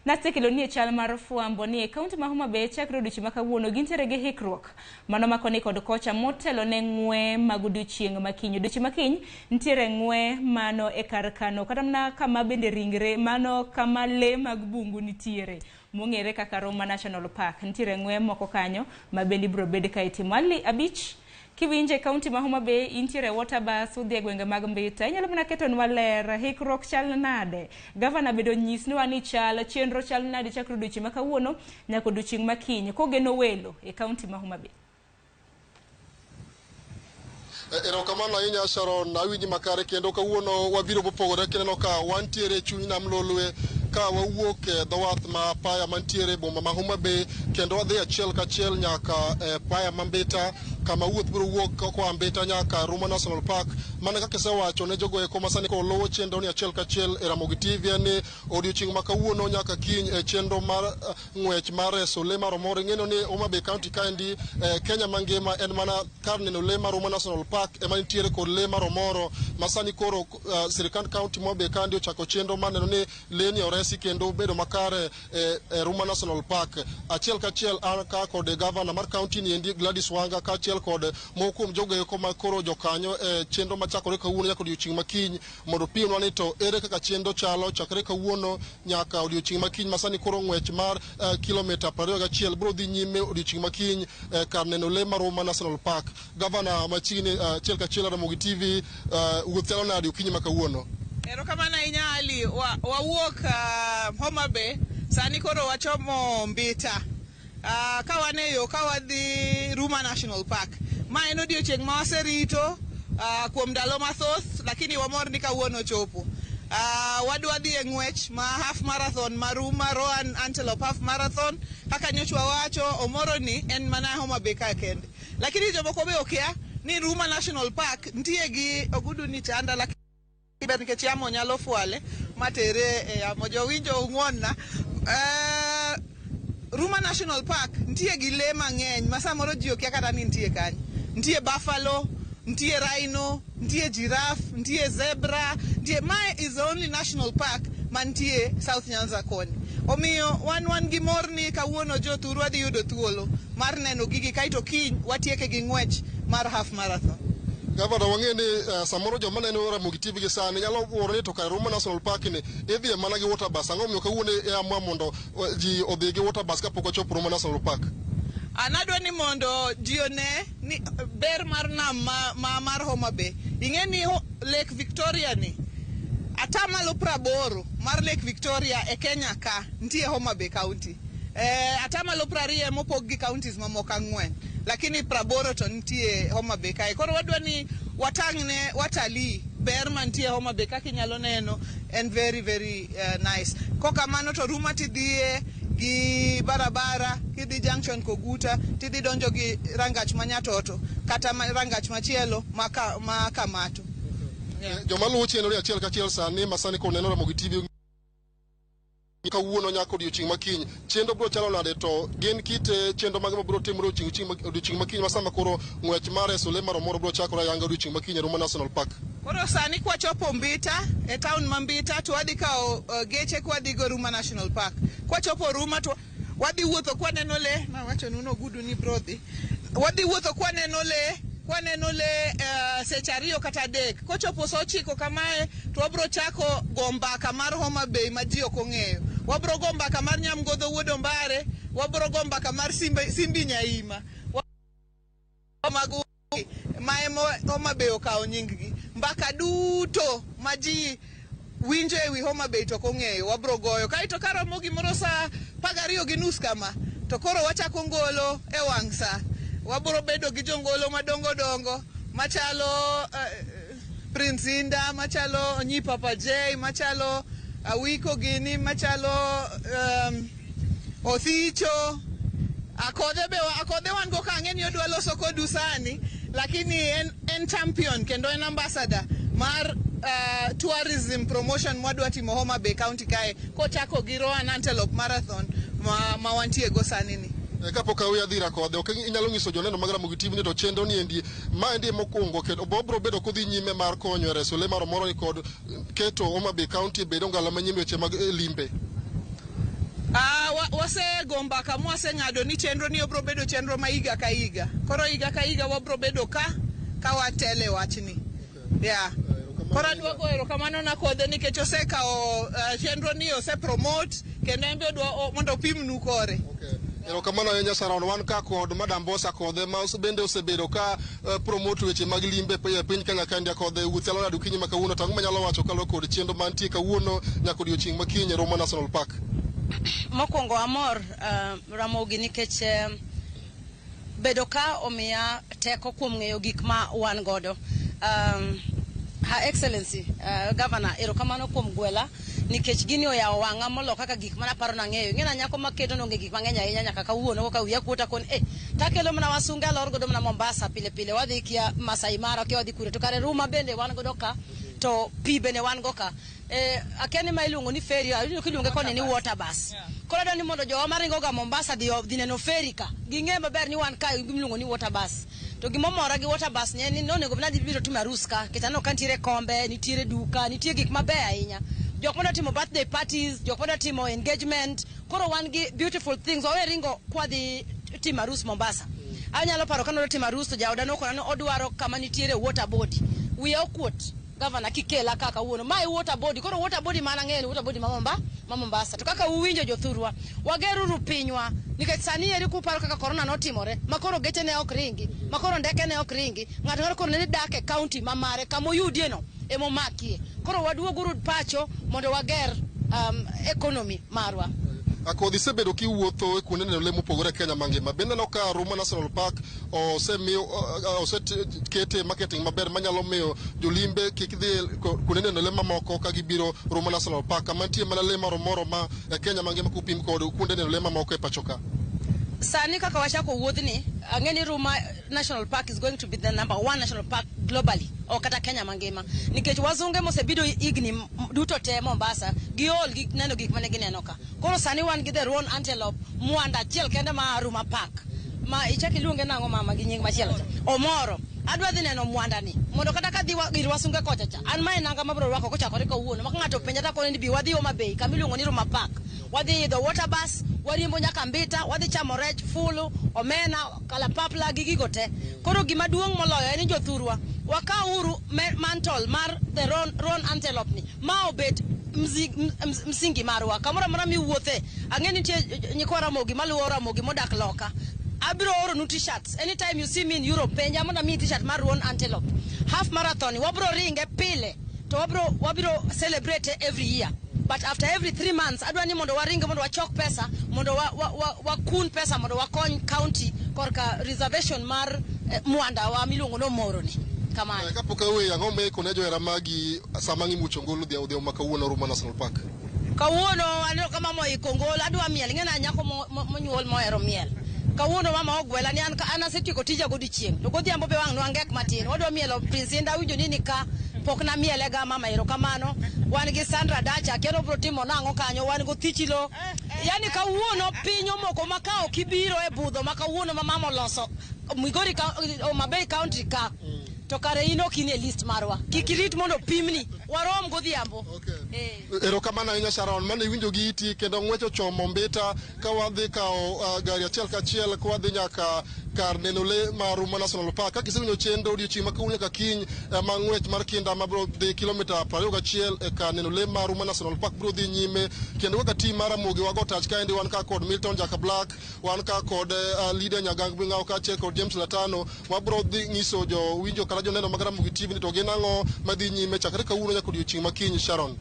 nasekelo ni e chal mar fwambo ni e kaunti ma Homa Bay chakre odiochieng' makawuono gintiere gi hikruok mano makoni kod kocha motelo ne ng'we mag odiochieng' makiny. Odiochieng' makiny ntiere ng'we mano e kar kano kata mana kama bende ringre mano kama le mag bungu nitiere mong'ere kaka Roma National Park. Ntiere ng'we moko kanyo ma bende biro bedo ka itimo Ali Abich kiwinje kaunti ma Homa Bay intiere water bus udhi e gwenge mag Mbita inyalo mana keto nwa ler hikruok chal nade gavana bedo nyis ni wani chenro chal nade chakre odiochieng' makawuono nyaka odiochieng' makiny kogeno welo e kaunti ma Homa Bay. Erokamano ahinya Sharon awinji makare kendo kawuono wabiro mopogore kineno ka wantiere chuny nam Lolwe ka wawuok e dhowath ma paya mantiere boma ma Homa Bay kendo wadhi achiel kachiel nyaka paya ma Mbita kama wuoth biro wuok koa Mbita nyaka Ruma National Park. Mana kaka sewacho ne jogo eko masani ko lowo chenro ni achiel kachiel e Ramogi TV ni odiochieng' makawuono nyaka kiny e chenro mar ng'wech mar reso le mar omor. Ng'eno ni Homa Bay County kaendi Kenya mangima en mana kar neno le mar Ruma National Park ema nitiere kod le mar omoro masani koro sirikand kaunti Homa Bay kandi ochako chenro mar neno ni le ni oresi kendo bedo makare e Ruma National Park. Achiel kachiel an ka kod gavana mar kaunti ni endi Gladys Wanga ka achiel kod mokum jogo eko ma koro jokanyo chenro machakore kawuono nyaka odiochieng' makiny mondo pimwa ni to ere kaka chenro chalo chakre kawuono nyaka odiochieng' makiny masani koro ng'wech mar kilomita 21 biro dhi nyime odiochieng' makiny kar neno le mar Ruma National Park. Gavana machini achiel kachiel Ramogi TV wuothialo nade okinyi makawuono. Erokamano ahinya Ali wawuok Homa Bay sani koro wachomo Mbita ka wane yo ka wadhi Ruma National Park. Ma en odiochieng' ma waserito kuom ndalo mathoth lakini wamor ni kawuono chopo. Wadwa dhi e ng'wech ma half marathon ma Ruma Roan Antelope half marathon kaka nyochwa wacho omoro ni en mana Homa Bay ka kende. Lakini jomoko be okia ni Ruma National Park ntie gi ogudu ni chanda lakini ber nikech yamo nyalo fwale matere e yamo jowinjo ng'wonna. Ruma National Park ntie gi le mang'eny ma samoro ji okia kata ni ntie kanyo. Ntie buffalo, ntie rhino, ntie giraffe, ntie zebra, mae is the only national park mantie South Nyanza koni. Omiyo wan gi morni kawuono jothuru wadhi yudo thuolo mar neno gigi kaito kiny watieke gi ng'wech mar half marathon. Gavana wang'e ni samoro joma neno Ramogi TV gi sani nyalo wuoro ni to kar Ruma National Park ni idhi mana gi water bus. Ang'o miyo kawuono amua mondo ji odhi gi water bus kapok ochopo Ruma National Park? Anadwa ni mondo ji one ni ber mar nam mar Homa Bay. Ing'e ni Lake Victoria ni atamalo 80 mar Lake Victoria e Kenya ka ntie Homa Bay County. Atamalo 20 mopog gi counties mamoko 4. lakini praboro to nitie Homa Bay kae. Koro wadwa ni watang'ne watalii ber mantie Homa Bay kaka inyalo neno, and very very nice. Kokamano to Ruma tidhie gi barabara, kidhi junction Koguta tidhi donjo gi rangach Manyatoto kata rangach machielo ma Kamato. Joma luwo chenro achiel kachiel sani masani ko neno Ramogi TV kawuono nyaka odiochieng' makiny. Chenro bro chalo nade, to gin kit chenro mag bro timore odiochieng' makiny masama koro ng'wech mar Sule Maromoro bro chakore ayanga odiochieng' makiny e Ruma National Park. Koro sani kwachopo Mbita, e town ma Mbita, to wadhi kao geche kwadhi go Ruma National Park. Kwachopo Ruma to wadhi wuotho kwaneno le, wacho nuno gudu ni brodhi. Wadhi wuotho kwaneno le seche ariyo kata adek. Kochopo saa 9 kamae to wabro chako go mbaka mar Homa Bay ma ji ok ong'eyo. Wabro go mbaka mar Nyamgodho Wuod Ombare, wabro go mbaka mar Simbi Nyaima. Homa Bay okawo nying-gi. Mbaka duto ma ji winjo ewi Homa Bay to ok ong'eyo wabro goyo. Kaito ka Ramogi moro saa 12:30 kama, to koro wachako ngolo e wang' sa. Wabro bedo gi jongolo madongo machalo Prince Inda, machalo Nyi Papa J, machalo Awiko Gini, machalo Othicho. Akodhe wan go kang'eni odwa loso kodu sani, lakini en champion kendo en ambassador mar tourism promotion mwadwa timo Homa Bay County kae, kochako gi Rowan Antelope Marathon ma wantie go sani ni. Kapok awe adhira kode, ok inyalo nyiso joneno mag Ramogi TV ni to chenro ni endi ma endi mokwongo kendo bobro bedo kodhi nyime mar konyo e Sule Maromoro ni kod keto Homa Bay County bedo ngala manyime weche mag limbe. Wase gomba kama wase ng'ado ni chenro ni obro bedo chenro ma higa ka higa. Koro higa ka higa wabro bedo ka watele wachni. Yeah. Koro adwago erokamano na kode nikech osekawo chenro ni ose promote kendo en be odwa mondo opimnu kore. Erokamano ahinya Sharon, wan ka kod Madam Bosa kode ma bende osebedo ka promote weche mag limbe e piny Kenya kandi kode wuthalo nadu kinyi ma kawuono, tang'o manyalo wacho kalo kod chenro mantie kawuono nyaka odiochieng' makiny e Ruma National Park. Mokwongo amor Ramogi nikech bedo ka omiya teko kuom ng'eyo gik ma wan godo. Her Excellency Governor, erokamano kuom gwela nikech gini oyawo wang'a molo kaka gik mana paro na ng'eyo. Ng'ena nyako maketo nonge gik mang'eny ahinya nyaka kawuono ka wiya kuota kon takelo mana wasunga lor godo mana Mombasa pile wadhi kia Masai Mara kia wadhi kure to kare Ruma bende wan godo ka to pi bende wan go ka. Akeni ma iluongo ni ferry, iluonge koni ni water bus. Koro dani mondo jowa maringo ga Mombasa dhi neno ferry ka. Ging'e maber ni wan ka iluongo ni water bus. To gimomora gi water bus ni nonego bnadi biro timo arus ka, kitano kantiere kombe, nitiere duka, nitie gik maber ahinya. Jok moda timo birthday parties, jok moda timo engagement, koro wan gi beautiful things. Wawe ringo kwadhi timo arus Mombasa. Anyalo paro kanodo timo arus to jaoda no odwaro kama nitiere water body. Wiya okuot. Governor kikela kaka uono mai water body, koro water body mana ng'eni water body ma Mombasa. To kaka uwinjo jothurwa wageruru pinywa nikech sani eri kuparo kaka corona notimore, makoro geche ne ok ringi, makoro ndeke ne ok ringi, ng'ato koro ne dak e county mamare kama oyudie no emomakie. Koro waduoguru pacho mondo wager economy marwa. Akodhi sebedo kiwuotho e kuonde neno le mopogore Kenya mangima, bende no ka Ruma National Park osekete marketing maber manyalo miyo jolimbe kik dhi kuonde neno le mamoko ka gibiro Ruma National Park kama nitie mana le moro ma e Kenya mangima kupim kod kuonde neno le mamoko e pacho ka. Sani kaka wachako wuodhni, ang'eni Ruma National Park is going to be the #1 national park globally o kata Kenya mangima nikech wazunge mosebido igni duto te Mombasa giol gi neno gik mane gineno ka. Koro sani wan gi the Rowan Antelope mwanda achiel kende ma Ruma Park ma ichaki luonge nang'o mama gi nying machielo cha Omoro. Adwa dhi neno mwanda ni mondo kata ka dhi gir wasunge kocha cha an mae nanga mabro rwako kochakore kawuono maka ng'ato penja ta koni bi wadhi Homa Bay kama iluongo ni Ruma Park, wadhi the water bus, warimbo nyaka Mbita, wadhi chamo rech, fulu, omena, kalapapla gi gigo te. Koro gima duong' moloyo en jothurwa wakauru mantle mar the Rowan Antelope ni ma obet msingi marwa kamora mora mi wuothe. Ang'eni nitie nyikwa Ramogi maluwo Ramogi modak loka. Abiro oro nu t-shirts anytime you see me in Europe, penja mondo mi t-shirt mar Rowan Antelope half marathon wabro ringe pile to wabiro celebrate every year. but after every 3 months adwa ni mondo waringe mondo wachok pesa mondo wakun pesa mondo wakony county korka reservation mar mwanda wa miluongo no moro ni kamano kapoka we ang'o me konejo era magi sama ngimucho ngolo dhia makawuono Ruma National Park kawuono aneno kama mo ikongol adwa miel ngena nyako monyuol mohero miel kawuono mama ogwela ni an asetieko tija godiechieng to godhiambo be wang' nwangek matin wadwa mielo Prince Inda winjo nini ka pok na miele ga mama erokamano wan gi Sandra Dacha kendo bro timo nang'o kanyo wan go Thichilo yani kawuono piny omoko makao kibiro e budho makawuono mama oloso Migori Omabay County ka to kare ino kine list marwa kikirit mondo pimni warom godhiambo erokamano ahinya Sharon mane winjo gi iti kendo ng'wecho chomo mbeta ka wadhi kao gari achiel kachiel ka wadhi nyaka kar neno le mar Ruma National Park ka kisewinjo chendo odiochieng' ma kawuono ka kiny ma ng'wech mar kinda mabro dhi kilomita 21 e kar neno le mar Ruma National Park bro dhi nyime kendo kaka tim mar Ramogi wago tach kaendi wan ka kod Milton Jaka Black wan ka kod Lydia Nyagang Bingao kaachiel kod James Latano wabro dhi nyiso jo winjo kata joneno mag Ramogi TV ni to gin ang'o madhi nyime chakre kawuono nyaka odiochieng' ma kiny Sharon.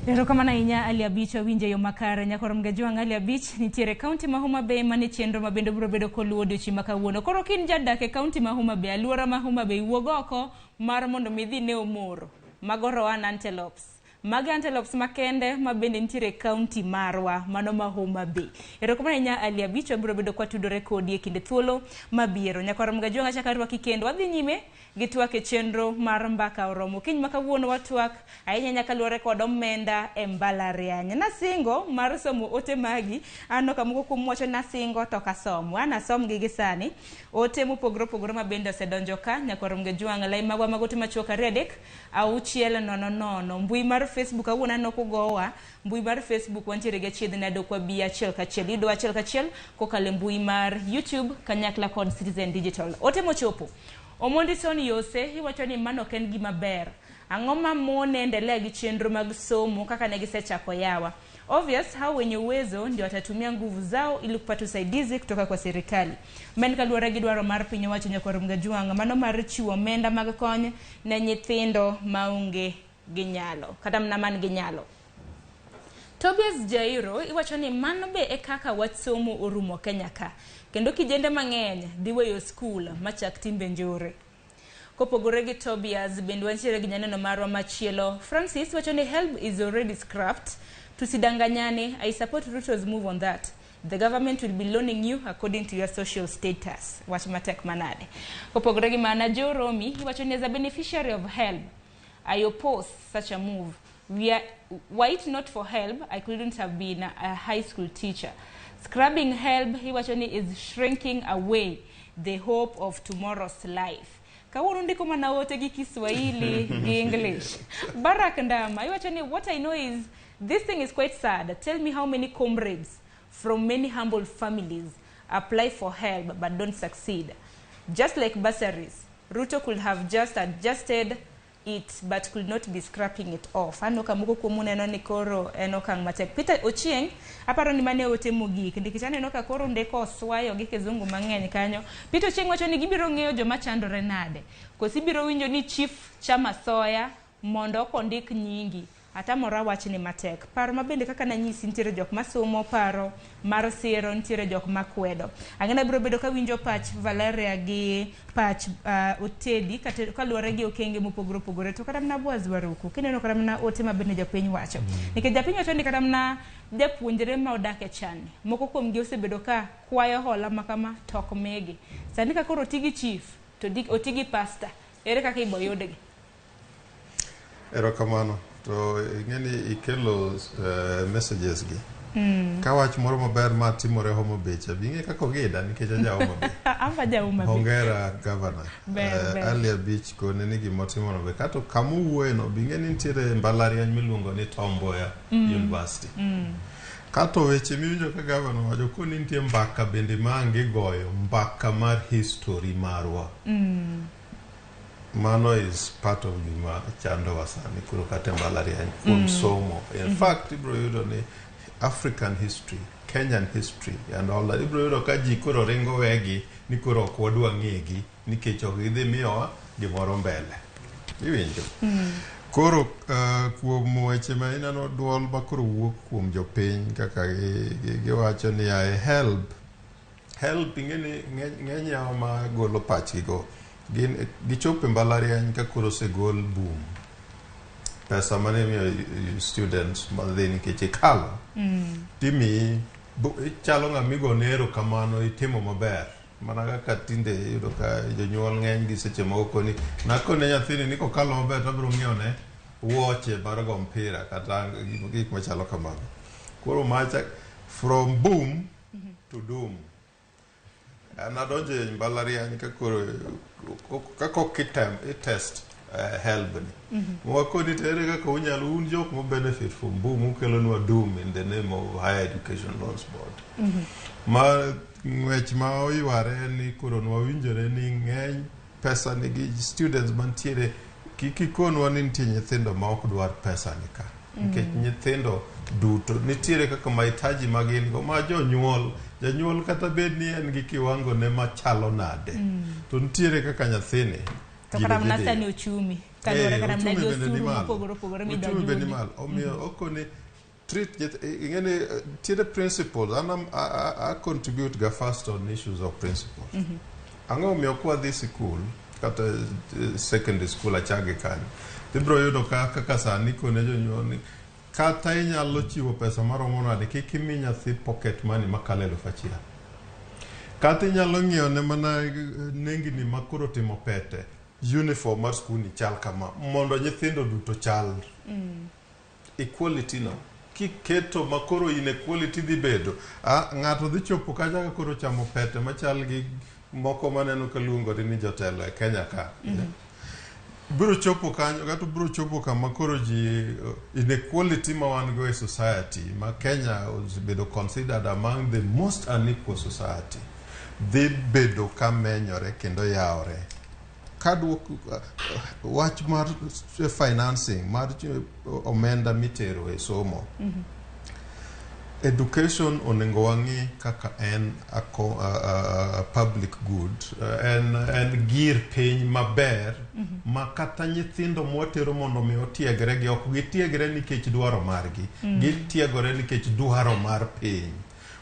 Erokamano ahinya Ali Abich winje yo makare nyakorom Gajwang' Ali Abich nitiere kaunti ma Homa Bay mane chenro mabende biro bedo koluwo odiochieng' ma kawuono koro kin jadak e kaunti ma Homa Bay aluora ma Homa Bay wuog oko mar mondo midhi ne omoro magoro an antelopes Magi antelopes makende mabende nitiere kaunti marwa mano ma Homa Bay. Erokamano ahinya Ali Abich biro bedo kwa tudore kodi e kinde thuolo mabiro nyakorom Gajwang' achaka rwaki kendo wadhi nyime gitwak e chenro mar mbaka oromo kiny makawuono watwak ahinya nyaka luore kod omenda e Mbalariany nasingo mar somo ote magi ano kamoko kuom wacho nasingo to kasomo asom gi gisani ote mopogore mabende osedonjo ka nyakorom Gajwang' lai magwa magote machoka 3-600 mbui mar Facebook awuona nokugowa mbui mar Facebook wantiere gi chiedh nado kwa bi achiel kachiel ido achiel kachiel kokale mbui mar YouTube kanyakla kod Citizen Digital ote mochopo Omondison Yose iwacho ni mano ken gima ber ang'o ma mone endelea gi chenro mag somo kaka ne gisechako yawa obvious hao wenye uwezo ndio watatumia nguvu zao ili kupata usaidizi kutoka kwa serikali men kaluwore gi dwaro mar piny owacho nyakorom Gajwang' mano mar chiwo omenda mag kony ne nyithindo maonge ginyalo kata mnaman ginyalo Tobias Jairo iwacho ni mano be e kaka watsomo orumo Kenya ka kendo kijende mang'eny dhiweyo skul machak timbe njore kopogore gi Tobias bende wantiere gi nyaneno marwa machielo Francis wacho ni help is already scrapped tusidanganyane I support Ruto's move on that the government will be loaning you according to your social status wach matek manade kopogore gi mana Joromi iwacho ni as a beneficiary of help I oppose such a move were it not for help I couldn't have been a high school teacher scrubbing help iwacho ni is shrinking away the hope of tomorrow's life kawuono ndiko mana ote gi Kiswahili gi English Barak Ndama iwacho ni what I know is this thing is quite sad tell me how many comrades from many humble families apply for help but don't succeed just like bursaries Ruto could have just adjusted it but could not be scrapping it off ano kamoko komune no ni koro enokang matek Peter Ochieng aparo ni mane ote mogik ndikichane no ka koro ndeko oswayo gi kizungu mang'eny kanyo Peter Ochieng wacho ni gibiro ng'eyo joma chandore nade kosi biro winjo ni chief Chama Soya mondo kondik nyingi ata mora wach ni matek paro mabende kaka na nyisi ntiere jok masomo paro mar siro ntiere jok makwedo ang'ena biro bedo ka winjo pach Valeria gi pach Otedi kata kaluwore gi okenge mopogore to kata mna Boaz Waruku kineno kata mna ote mabende japiny wacho nikech japiny wacho ni kata mna japuonjre ma odak e chani moko kuom gi osebedo ka kwayo hola makama tok megi sani ka koro tigi chief to otigi pastor ere kaka iboyodegi erokamano to ing'eni ikelo messages gi ka wach moro maber ma timore Homa Bay cha binge kaka ogeda nikech aja Homa Bay amba ja Homa Bay hongera governor Ali Abich ko ne nigi motimo no be kato kamu wueno binge nitiere Mbalariany miluongo ni Tom Mboya University kato weche miwinjo ka governor wajo ko nitie mbaka bende mangi goyo mbaka mar history marwa mano is part of the chando wasani kuro kate Mbalariany kuom somo in fact ibro yudo ni African history Kenyan history and all that ibro yudo ka ji koro ringo wegi ni koro kwadwa ng'egi nikech ok idhi miyowa gimoro mbele iwinjo Koro kuom weche ma inano duol bakoro wuok kuom jopiny kaka giwacho ni ya help ing'eni ng'eny yao ma golo pachgigo gichopo e mbalariany ka koro osegol boom pesa mane miyo students madhi nikech ikalo timi chalo ng'ama igone erokamano itimo maber mana kaka tinde yudo ka jonyuol ng'eny gi seche moko ni nakone nyathini ni kokalo maber to abiro ng'iewone wuoche mar go mpira kata gik machalo kamano. Koro macha from boom to doom. Nadonjo e mbalariany ka koro test help ni. Wakoni tere kaka unyalo un jok mo benefit from boom ukelo nwa doom in the name of Higher Education Loans Board. Ma ng'wech ma oyware ni koro nwawinjore ni ng'eny pesa ni gi students mantiere kikonwa ni nitie nyithindo ma ok dwar pesa ni ka. Nikech nyithindo duto nitiere kaka mahitaji magin go ma janyuol kata bed ni en gi kiwango ne machalo nade. To nitiere kaka nyathini to kata mnasa ni uchumi kalore kata mna josuru pogoro midonjo minimal omiyo okoni treat ingene tiere principles I contribute ga first on issues of principles. Ango miyo kwa this school kata secondary school achage kan tibro yudo kaka sani kone jonyuol kata inyalo chiwo pesa maromo nade kik imi nyathi pocket money makalo 1,000. Kata inyalo ng'iyo ne mana nengni makoro timo pete uniform mar school ni chal kama mondo nyithindo duto chal. Equality no kiketo makoro inequality dhi bedo ng'ato dhi chopo kaja koro chamo pete machal gi moko maneno kaluongo ni jotelo e Kenya ka. Biro chopo kanyo gato biro chopo kama koro ji inequality ma wan go e society ma Kenya is bedo considered among the most unequal society. Dhi bedo kamenyore kendo yaore. Kadwok wach mar financing mar omenda mitero e somo. Education onengo wangi kaka en a public good en gir piny maber makata nyithindo mwatero mondo mi otiegre gi ok gitiegre nikech dwaro margi gitiegore nikech dwaro mar piny.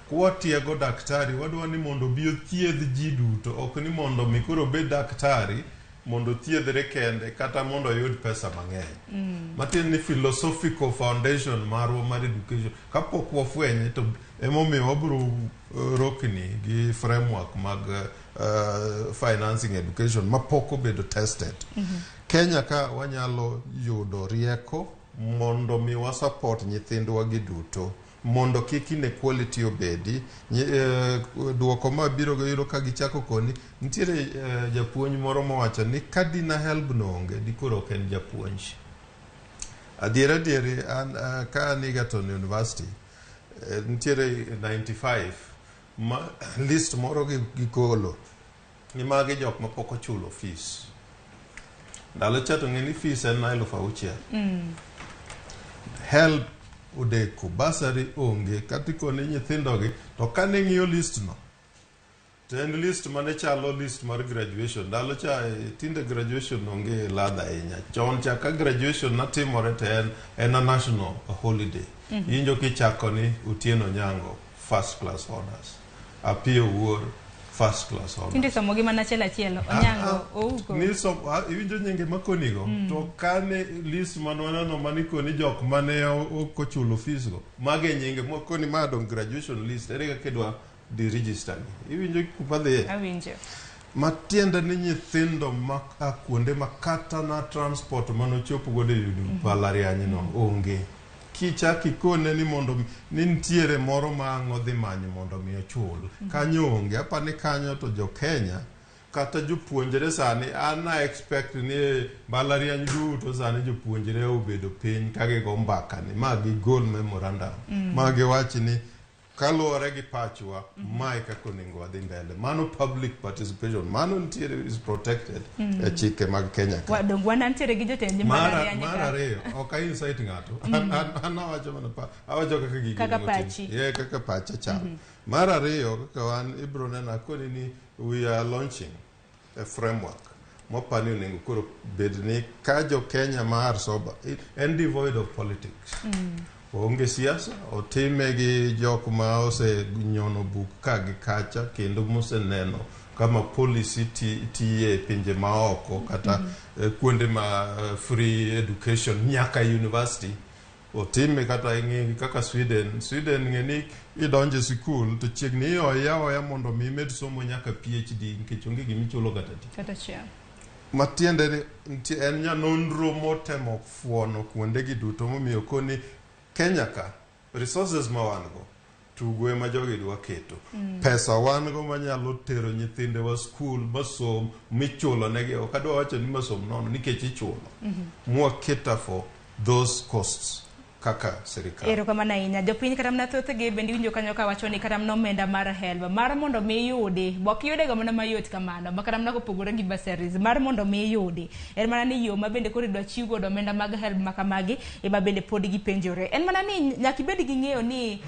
Kwa tiego daktari wadwa ni mondo bi othiedh ji duto ok ni mondo mi koro bed daktari mondo thiedhre kende kata mondo yud pesa mang'eny. Matin ni philosophical foundation marwa mar education kapok wafwenye to emomiyo wabiro rokni gi framework mag financing education mapok obedo tested. Kenya ka wanyalo yudo rieko mondo mi wa support nyithindwa gi duto mondo kik inequality obedi. Duoko ma biro yudo ka gichako koni nitiere japuonj moro mowacho ni kadina help no onge dikoro ok en japuonj. Adieri ka an Egerton University nitiere 95 ma list moro gikolo ni magi jok ma pok ochulo fees. Ndalo chato ng'eni fees en 6,000. Help odeko basari onge katiko ni nyithindo gi to kane ng'iyo list no to en list mane chalo list mar graduation. Ndalo cha tinde graduation onge ladha ahinya. Chon cha ka graduation natimore to en a national holiday. Injo kichako ni Otieno Nyango first class honors, Apio Wuor first class honors. Tinde somo gi mana chielo Onyango ouko ni iwinjo nyinge makonigo to kane list manwanano manikoni jok mane okochulo fees go mage nyinge mokoni madong graduation list ere kaka dwa di register ni iwinjo kupadhe awinjo matiende ni nyithindo kuonde makata na transport manochopo godo e Mbalariany no onge. Kichaki kone ni mondo ni ntiere moro ma ngodhi manyo mondo mi ochul kanyo onge. Apani kanyo to jo Kenya kata jopuonjre sani ana expect ni Mbalariany duto sani jopuonjre obedo piny kage go mbaka ni magi goal memorandum magi wachi ni kaluwore gi pachwa mai kako nengo wadhi mbele. Mano public participation mano ntiere is protected e chike mag Kenya ka. Wadongwana ntiere gi jotend Mbalariany ka. Mara reyo ok insight ngato ana wacho mana awacho kaka gigi kaka pachi kaka pacha chal. Mara reyo kaka wan ibro nena koni ni we are launching a framework mopani onego koro bedni ka jo Kenya mar soba en devoid of politics. Onge siasa, otime gi jok ma osenyono buk ka gi kacha kendo moseneno kama policy tiye pinje maoko kata kuonde ma free education nyaka university. Otime kata ingi kaka Sweden ngeni idonje sikul to chiegni oya mondo mi med somo nyaka PhD nikech onge gimichulo kata chia. Matiende en nonro motemo fuono kuonde gi duto momiyo koni Kenya ka resources ma wan go tugo ema jogi dwa keto. Pesa wan go manyalo tero nyithinde wa skul masom michulo negi ok adwa wacho ni masom nono nikech ichulo. Mwaketa for those costs kaka serikal. Ero kama nainya jopiny kata mna thothgi bende winjo kanyo ka wacho ni kata mna omenda mar help mar mondo mi yudi bok yude go mana mayot kamano ma kata mna kopogore gi bursaries mar mondo mi yudi en mana ni yo ma bende koro idwa chiw godo omenda mag help makamagi e ma bende pod gipenjore en mana ni nyaka ibed gi ng'eyo ni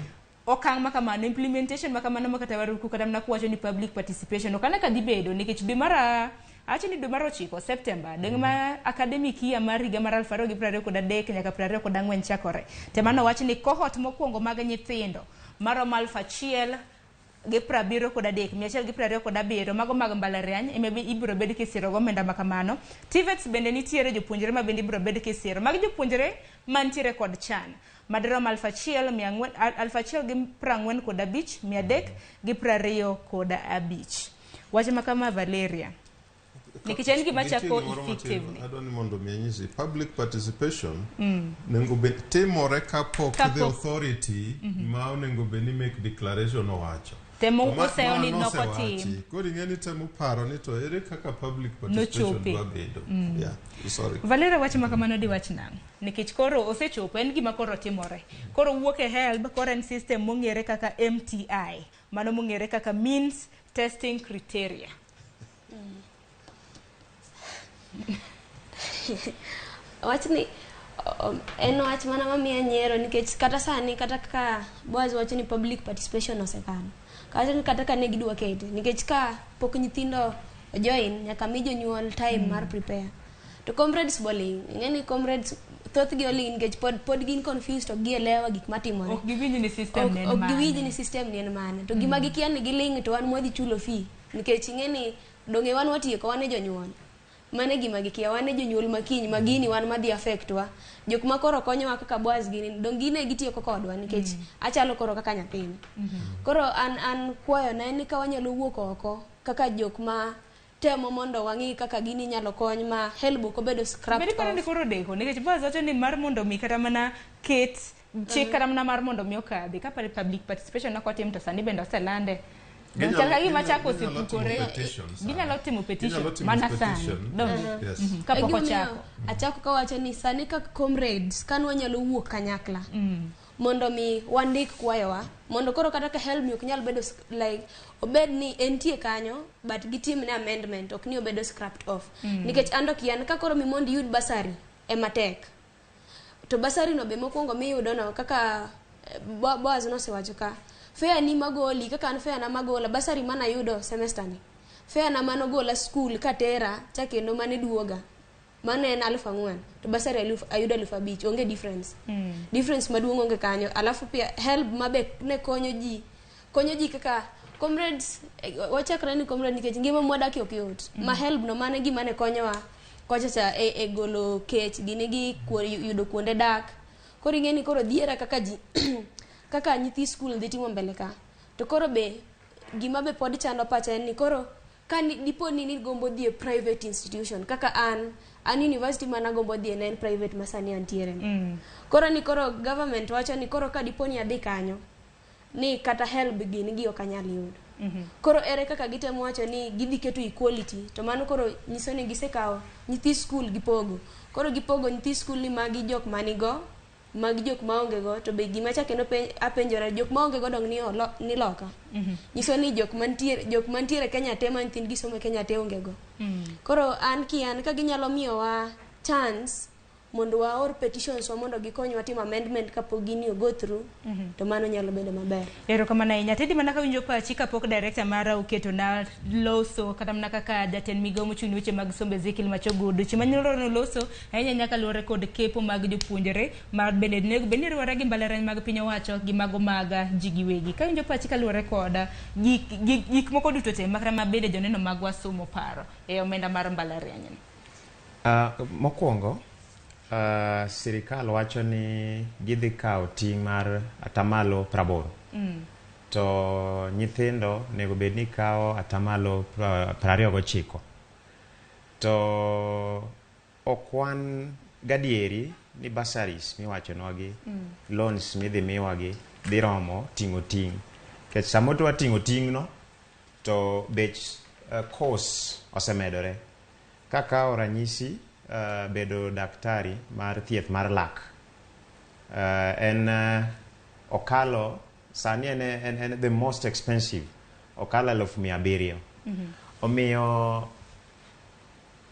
okang' makamano implementation makamano makata waruku kata mna kuwacho ni public participation okana ka dhi bedo nikech dwe mar Achini dwe mar 9 September deng ma academic year mar higa mar 2023 nyaka 2024 chakore. Temano wacho ni cohort mokwongo mag nyithindo maromo 1,173 mago mag Mbalariany ema ibiro bed kisiro go omenda makamano. TVETs bende nitiere jopuonjre ma bende ibiro bed kisiro. Mag jopuonjre mantiere kod chan madirom 1,445,325. Wacho makama Valeria. Nikichengi gima chako effectively. Adoni mondo mianyisi public participation nengo be timore kapok the authority ma onengo be ni make declaration owacho. Temo oseo ni nokotim. Kodi ngeni temo paro ni to ere kaka public participation dwa bedo. Yeah, sorry. Valera wacho makamano di wach nang. Nikech koro osechopo en gima koro timore. Koro wuok e help current system mongere kaka MTI. Mano mongere kaka means testing criteria. Wach ni en wach mana mamiya nyiero nikech kata sani kata ka boys wacho ni public participation osekano kata ka ne gidwa kete nikech ka pok nyithindo join nyaka mi jonyuol time mar prepare to comrades bowling ngeni comrades thoth gi oling nikech pod gin confused to gielewa gik matimore ok giwinji ni system ne en mane ok giwinji ni system ne en mane to gima gikia ni giling to wan mwadhi chulo fee nikech ngeni donge wan watieko wan e jonyuol mane gima gikia wane jonyuol makiny magini wan madhi affect wa jok ma koro konyowa kaka boys gini dongine gitiyo kodwa nikech achalo koro kaka nyathini koro an kwayo na ni ka wanyalo wuok oko kaka jok ma temo mondo wangi kaka gini nyalo kony ma help ko bedo scrap beri koro ni koro deko nikech boys wacho ni mar mondo mi kata mana ket chik kata mana mar mondo mi okadhi ka public participation na kotim to sani bendo selande Mchaka hii machako sipukore ginyalo timo petition mana sani kapoko chako achako kawacho ni sani ka comrades kan wanyalo wuok kanyakla mondo mi wandik kwayowa mondo koro kata ka help me ok nyal bedo like obed ni entie kanyo but gitim ne amendment ok ni obedo scrapped off nikech ando kian ka koro mi mondi yud basari e matek to basari no be mokwongo mi yudo no kaka boaz no se wacho ka fea ni magoli kaka an fea na magola basari mana yudo semester ni fea na mano gola school katera chakendo mane duoga mane en 4,000 to basari ayudo 5,000 onge difference difference maduong onge kanyo alafu pia help mabe ne konyo ji kaka comrades wachakra ni comrade nikech ngima mwadaki ok yot ma help no mane gi mane konyowa kocha e golo kech gini gi yudo kuonde dak koro ingeni koro dhiera kaka ji kaka nyithi school dhi timo mbele ka to koro be gima be pod chando pacha en ni koro ka dipo ni gombo dhi e private institution kaka an university mana gombo dhi en private masani antiere koro government wacho ni koro ka dipo ni adhi kanyo ni kata help gini gi okanyal yud koro ere kaka gitemo wacho ni gidhi keto equality to mano koro nyiso ni gisekawo nyithi school gipogo koro gipogo nyithi school ni magi jok manigo mag jok maonge go to be gima chakeno apenjora jok maonge go dong ni loka nyiso ni jok mantiere Kenya te man tin gisomo Kenya te onge go koro an ka ginyalo miyowa chance mondo waor petitions wa mondo gikonywa timo amendment kapok gini go through to mano nyalo bedo maber. Erokamano ahinya. Tedi mana ka winjo pachi kapok director mara oketo na loso kata mana kaka jatend migao mochung' weche mag sombe Ezekiel Machogudu chimanyoro no loso ahinya nyaka luore kod kepo mag jopuonjre mar bende nego bende riwore gi mbalariany mag piny owacho gi mago mag ji giwegi. Ka winjo pachi kaluore kod gik moko duto te makra ma bende joneno mag wasomo paro e omenda mar mbalariany. Mokwongo sirikal wacho ni gidhi kawo ting' mar atamalo 80. To nyithindo nego bed ni kawo atamalo 29. To okwan gadieri ni bursaries miwacho nwagi loans midhi miwagi dhi romo ting'o ting'. Kech samoto wa ting'o ting' no to bech course osemedore. Kaka ranyisi bedo daktari mar thieth mar lak en okalo sani en the most expensive okalo 700,000. Omiyo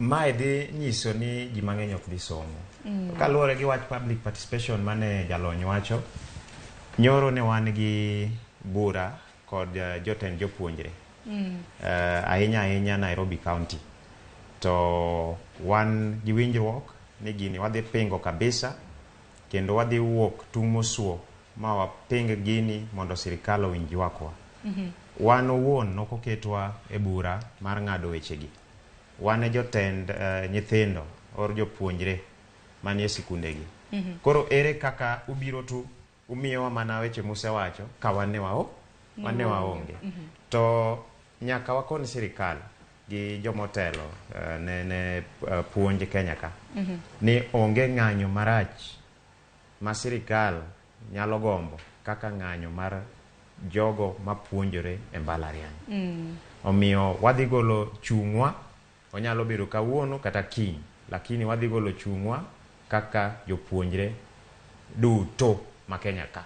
mae dhi nyiso ni ji mang'eny ok dhi somo. Kaluwore gi wach public participation mane jalony wacho, nyoro ne wan gi bura kod jotend jopuonjre ahinya Nairobi County. To wan gi winjruok ni gini wadhi pingo kabisa kendo wadhi wuok tung' mosuo ma waping gini mondo sirikal owinj ywakwa. Wan owuon nokoketwa e bura mar ng'ado wechegi. Wan e jotend nyithindo or jopuonjre manie sikundegi. Koro ere kaka ubiro tu umiyowa mana weche musewacho ka wan ne waonge. To nyaka wakon sirikal gi jomotelo ne puonj Kenya ka ni onge ng'anyo marach ma sirikal nyalo gombo kaka ng'anyo mar jogo mapuonjore e mbalariany. Omiyo wadhi golo chung'wa, onyalo bedo kawuono kata kiny, lakini wadhi golo chung'wa kaka jopuonjre duto ma Kenya ka.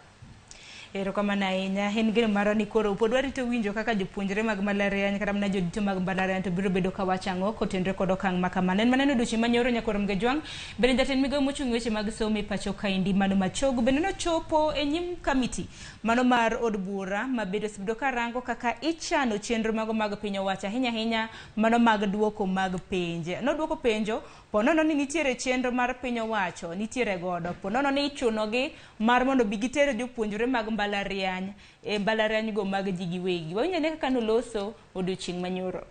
Erokamano ahinya. En gino maro ni koro pod warito winjo kaka jopuonjre mag mbalariany kata mana jodito mag mbalariany to biro bedo ka wachang'o kotenre kod okang' makamano. En maneno duchi manyoro nyakorom Gejwang bende jatend migao mochung' weche mag somo e pacho kaindi mano Machogu bende nochopo e nyim kamiti mano mar od bura mabedo sibedo karango kaka ichano chenro mago mag piny owacho ahinya mano mag duoko mag penje. Noduoko penjo ponono ni nitiere chenro mar piny owacho nitiere godo ponono ni ichunogi mar mondo bigitere jopuonjre mag mbalariany e mbalariany go mag ji giwegi. Wawinjane kaka noloso odiochieng' manyoro.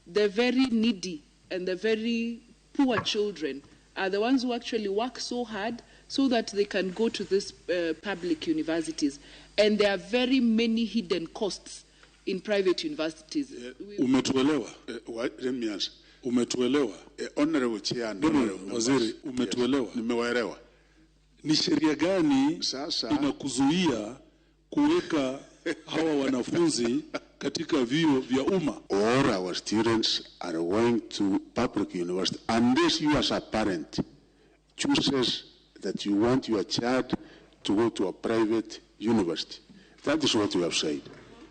The very needy and the very poor children are the ones who actually work so hard so that they can go to these public universities. And there are very many hidden costs in private universities. Umetuelewa? Let me answer. Umetuelewa? Honorable Chair, Waziri, umetuelewa? Nimewaelewa. Ni sheria gani sasa inakuzuia kuweka hawa wanafunzi katika vyuo vya umma? All our students are going to public university unless you as a parent chooses that you want your child to go to a private university. That is what we have said.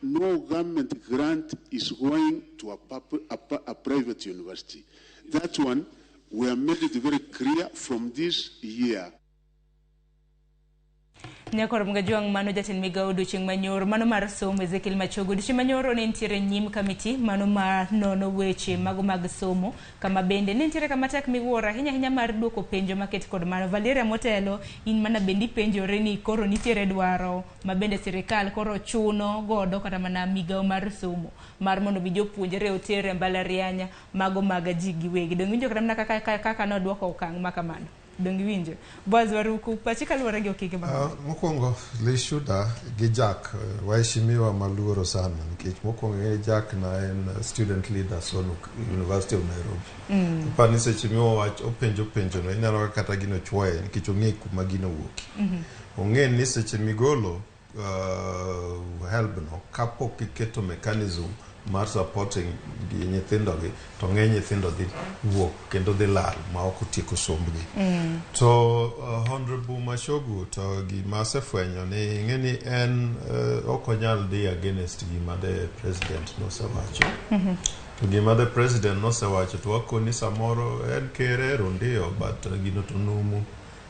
No government grant is going to a private university. That one, we have made it very clear from this year. Nyakorom Gejwang mano jatend migao odiochieng' manyoro mano mar somo Ezekiel Machogu. Odiochieng' manyoro ne nitiere nyim kamiti mano ma nono weche mago mag somo kama bende ne nitiere kama tek miwuoro ahinya mar duoko penjo maket kod mano. Valeria Motelo in mana bendi penjore ni koro nitiere dwaro ma bende sirikal koro chuno godo kata mana migao mar somo mar mondo bi jopuonjre otere mbalarianya mago mag ji giwegi. Dong winjo kata mana kaka noduoko okang' makamano. Dongi winjo Boaz Waruku pachi kaluwore gi okike mokwongo Lishuda gi Jack waheshimiwa maluoro sana nikech mokwongo Jack na en student leader Sonu University of Nairobi. Pani seche miwa openjo no inyalo kata gino chwoye nikech ong'e kuma gino wuoki. Ong'e ni seche migolo help no kapok iketo mechanism mar supporting gi nyithindo gi to ng'eny nyithindo dhi wuok kendo dhi lal ma ok otieko sombgi. To Honorable Mashogu to gima asefwenyo ni ng'eni en ok onyal dhi against gima the president nosewacho. To gima the president nosewacho to wakoni samoro en kerero ndio but gino to numu,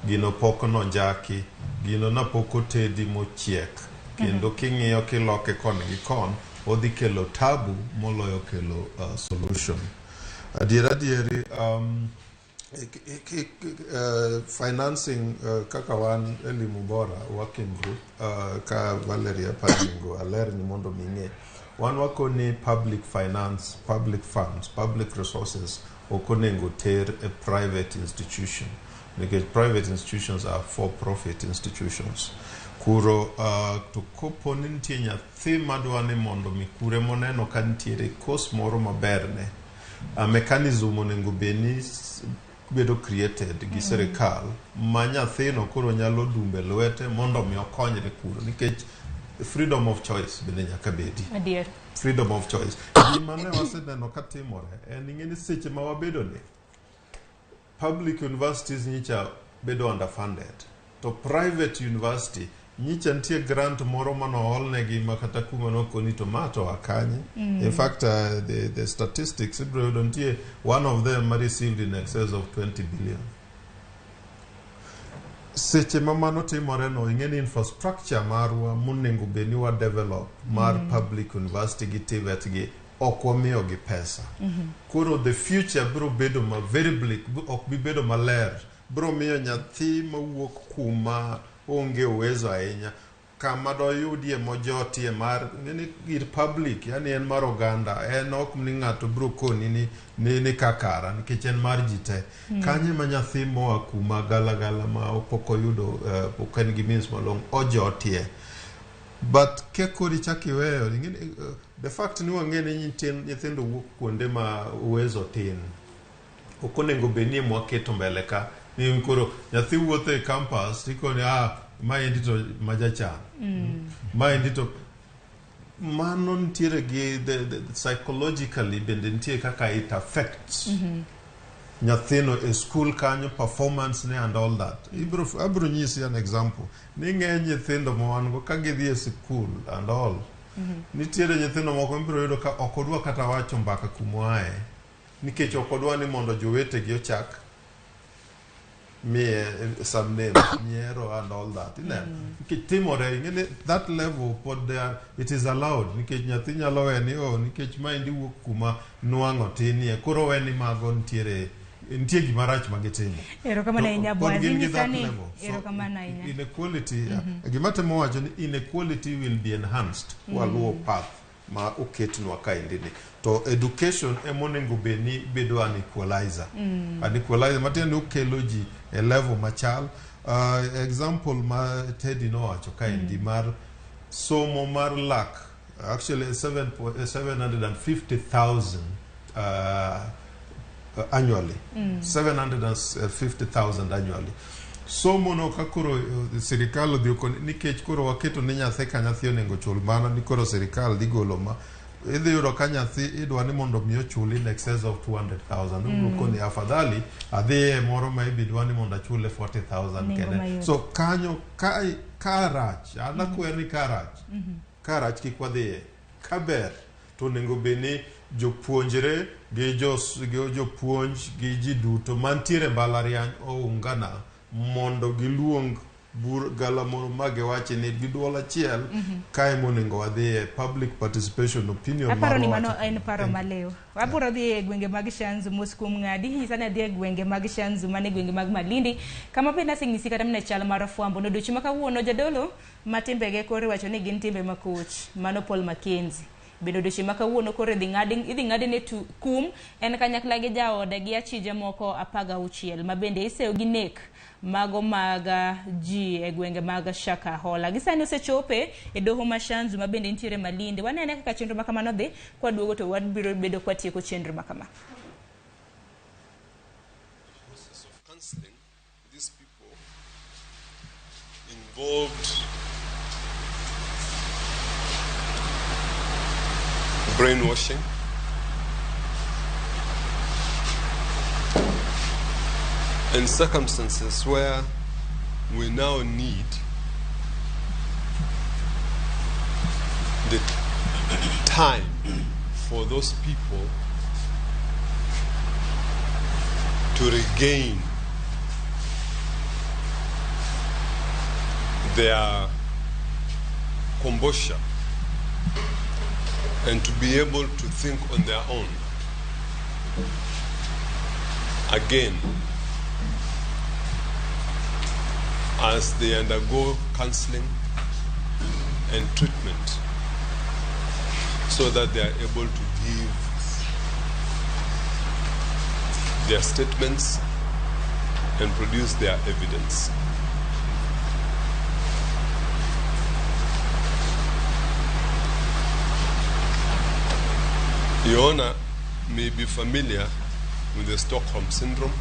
gino pok nonjaki, gino na pok otedi mochiek, kendo king'iyo kiloke kon gi kon odhi kelo tabu moloyo kelo solution. Adieri financing kaka wan elimu bora working group ka Valeria Paningo aler ni mondo ming'e wan wakoni public finance, public funds, public resources okonengo ter a private institution, because private institutions are for-profit institutions. Kuro to kopo ni nitie nyathi madwani mondo mikure moneno ka nitiere kos moro maberne, mechanism onego beni bedo created gi serikal ma nyathino koro nyalo dumbe lwete mondo mi okonyre kuro, nikech freedom of choice bende nyaka bedi. Adier. Freedom of choice. Gima ne waseneno ka timore en ing'eni seche ma wabedo ni public universities nyicha bedo underfunded, to private university nyicha nitie grant moro manoolnegi makata kuma nokoni to mato akanye. In fact, the statistics ibro yudo nitie one of them received in excess of 20 billion. Seche mamano timore no ing'eni infrastructure marwa munengo beni wa develop mar public university gi TVET gi ok wamiyo gi pesa. Koro the future bro bedo ma very bleak, ok bi bedo maler, bro miyo nyathi mawuok kuma onge uwezo ahinya kama doyudie mojotie mar ng'eni gir public, yani en mar oganda, en ok ni ng'ato bro koni ni kakara nikech en mar jite. Kanye ma nyathi moa kuma galagala ma opoko yudo pok en gi means malong ojotie. But kekori chakiweyo the fact ni wang'eni nyithindo wuok kuonde ma uwezo tin okonengo benie mwaketo mbele ka ni koro nyathi wuotho e campus tikoni maendi to majachan, maendi to mano nitiere gi the psychologically bende nitiere kaka it affects nyathino e school kanyo, performance ne and all that. Abro nyisi an example ni ng'eny nyithindo mawango ka gidhi e school and all, nitiere nyithindo moko mbiro yudo ka ok odwa kata wacho mbaka kumoae nikech ok odwa ni mondo jowetegi ochak me some name Niero and all that. Timore in that level but there it is allowed nikech nyathi nyalo weni nikech maendi wuok kuma nuang'o tinie koro weni mago ntiere gima rach magitimo. Erokamano ahinya Bwazi nyisani. Erokamano ahinya. Inequality gima temo wacho ni inequality will be enhanced waluo path ma oketnwa kaindini. To education emonego beni bedo an equalizer. An equalizer matiende okelo ji a level machal. Example ma Teddy nowacho kaindi mar somo mar lak actually 750,000 annually. 750,000 annually. Somo no kakoro serikal odhi okon nikech koro waketo ni nyathi ka nyathi onego chul mana ni koro serikal dhi golo ma idhi yudo ka nyathi idwa ni mondo mi ochuli in excess of 200,000. Koni afadhali adhi moro ma ibidwa ni mondo achule 40,000 kende. So kanyo karach ana kwerni karach kikwadhiye kaber to nengo beni jopuonjre gi jopuonj gi ji duto mantiere Mbalariany oungana mondo giluong galamoro magiwache ni giduol achiel kae monego wadhiye public participation opinion aparo ni mano en paro maleo waburo dhi e gwenge mag Shanzu muskum ngadi isane dhi e gwenge mag Shanzu mane gwenge mag Malindi kama penda singisi kata mne chal mar fwambo no dochi makawuono jadolo matimbege kore wacho ni gin timbe makoch mano Paul Mackenzie bedo dochi makawuono kore idhi ngadi ne kum en kanyakla gi jaode gi achije moko 16 mabende iseo gi nek mago maga ji e gwenge maga Shaka Hola gisani osechope e doho ma Shanzu mabende nitiere Malindi wanene kaka chenro makamano dhi kwa duogo to wabiro bedo kwa tieko chenro makama. Process of counseling these people involved brainwashing, and circumstances where we now need the time for those people to regain their composure and to be able to think on their own. Again, as they undergo counseling and treatment so that they are able to give their statements and produce their evidence. Your Honor may be familiar with the Stockholm Syndrome.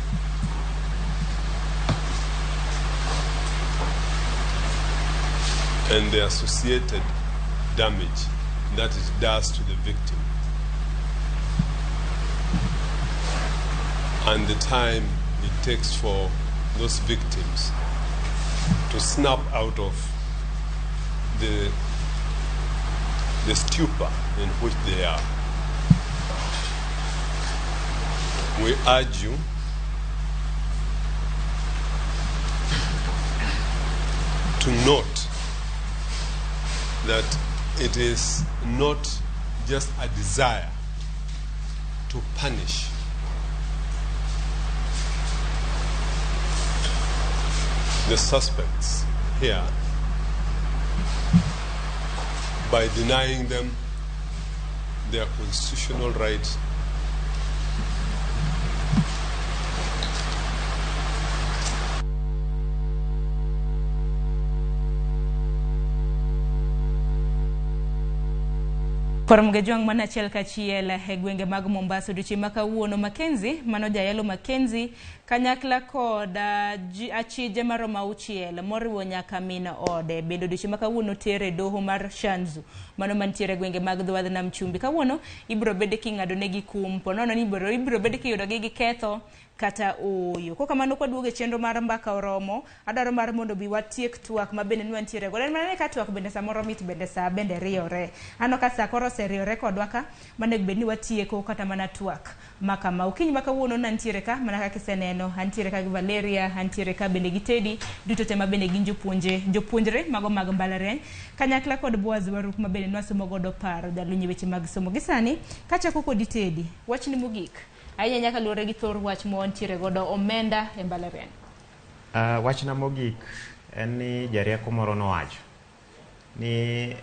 And the associated damage that it does to the victim. And the time it takes for those victims to snap out of the stupor in which they are. We urge you to note that it is not just a desire to punish, the suspects here by denying them their constitutional right Koramge jwang mana achiel kachiel e gwenge mag Mombasa duchi makawuono Mackenzie mano jayalo Mackenzie kanyakla kod achije maromo 6 moriwo nyaka min ode bedo duchi makawuono tere doho mar Shanzu mano mantiere gwenge mag Dhuadh Nam Chumbi. Kawuono ibro bede king'ado negi kum ponono ni ibro bede kiyudo gi ketho kata oyo. Koka mano kwa duoge chenro mar mbaka oromo adaro mar mondo bi watiek twak mabende nwantiere go. Mane ka twak bende samoro mit bende sa bende riore. Ano ka sa koro se riore kodwa ka mane bende watieko kata mana twak. Maka ma ukinyi maka wuono nantiere ka mana ka kiseneno antiere ka Valeria antiere ka bende gitedi duto tema bende ginjo jopuonjre mago mag Mbalariany kanyakla kod Boaz Waruk mabende nwasomo godo paro dalunyi weche mag somo gisani kachako kod itedi wachni mogik. Aya nyaka lure gi thor wach mo antiere godo Omenda e Mbalariany. Wachna mogik en ni jarieko moro nowacho ni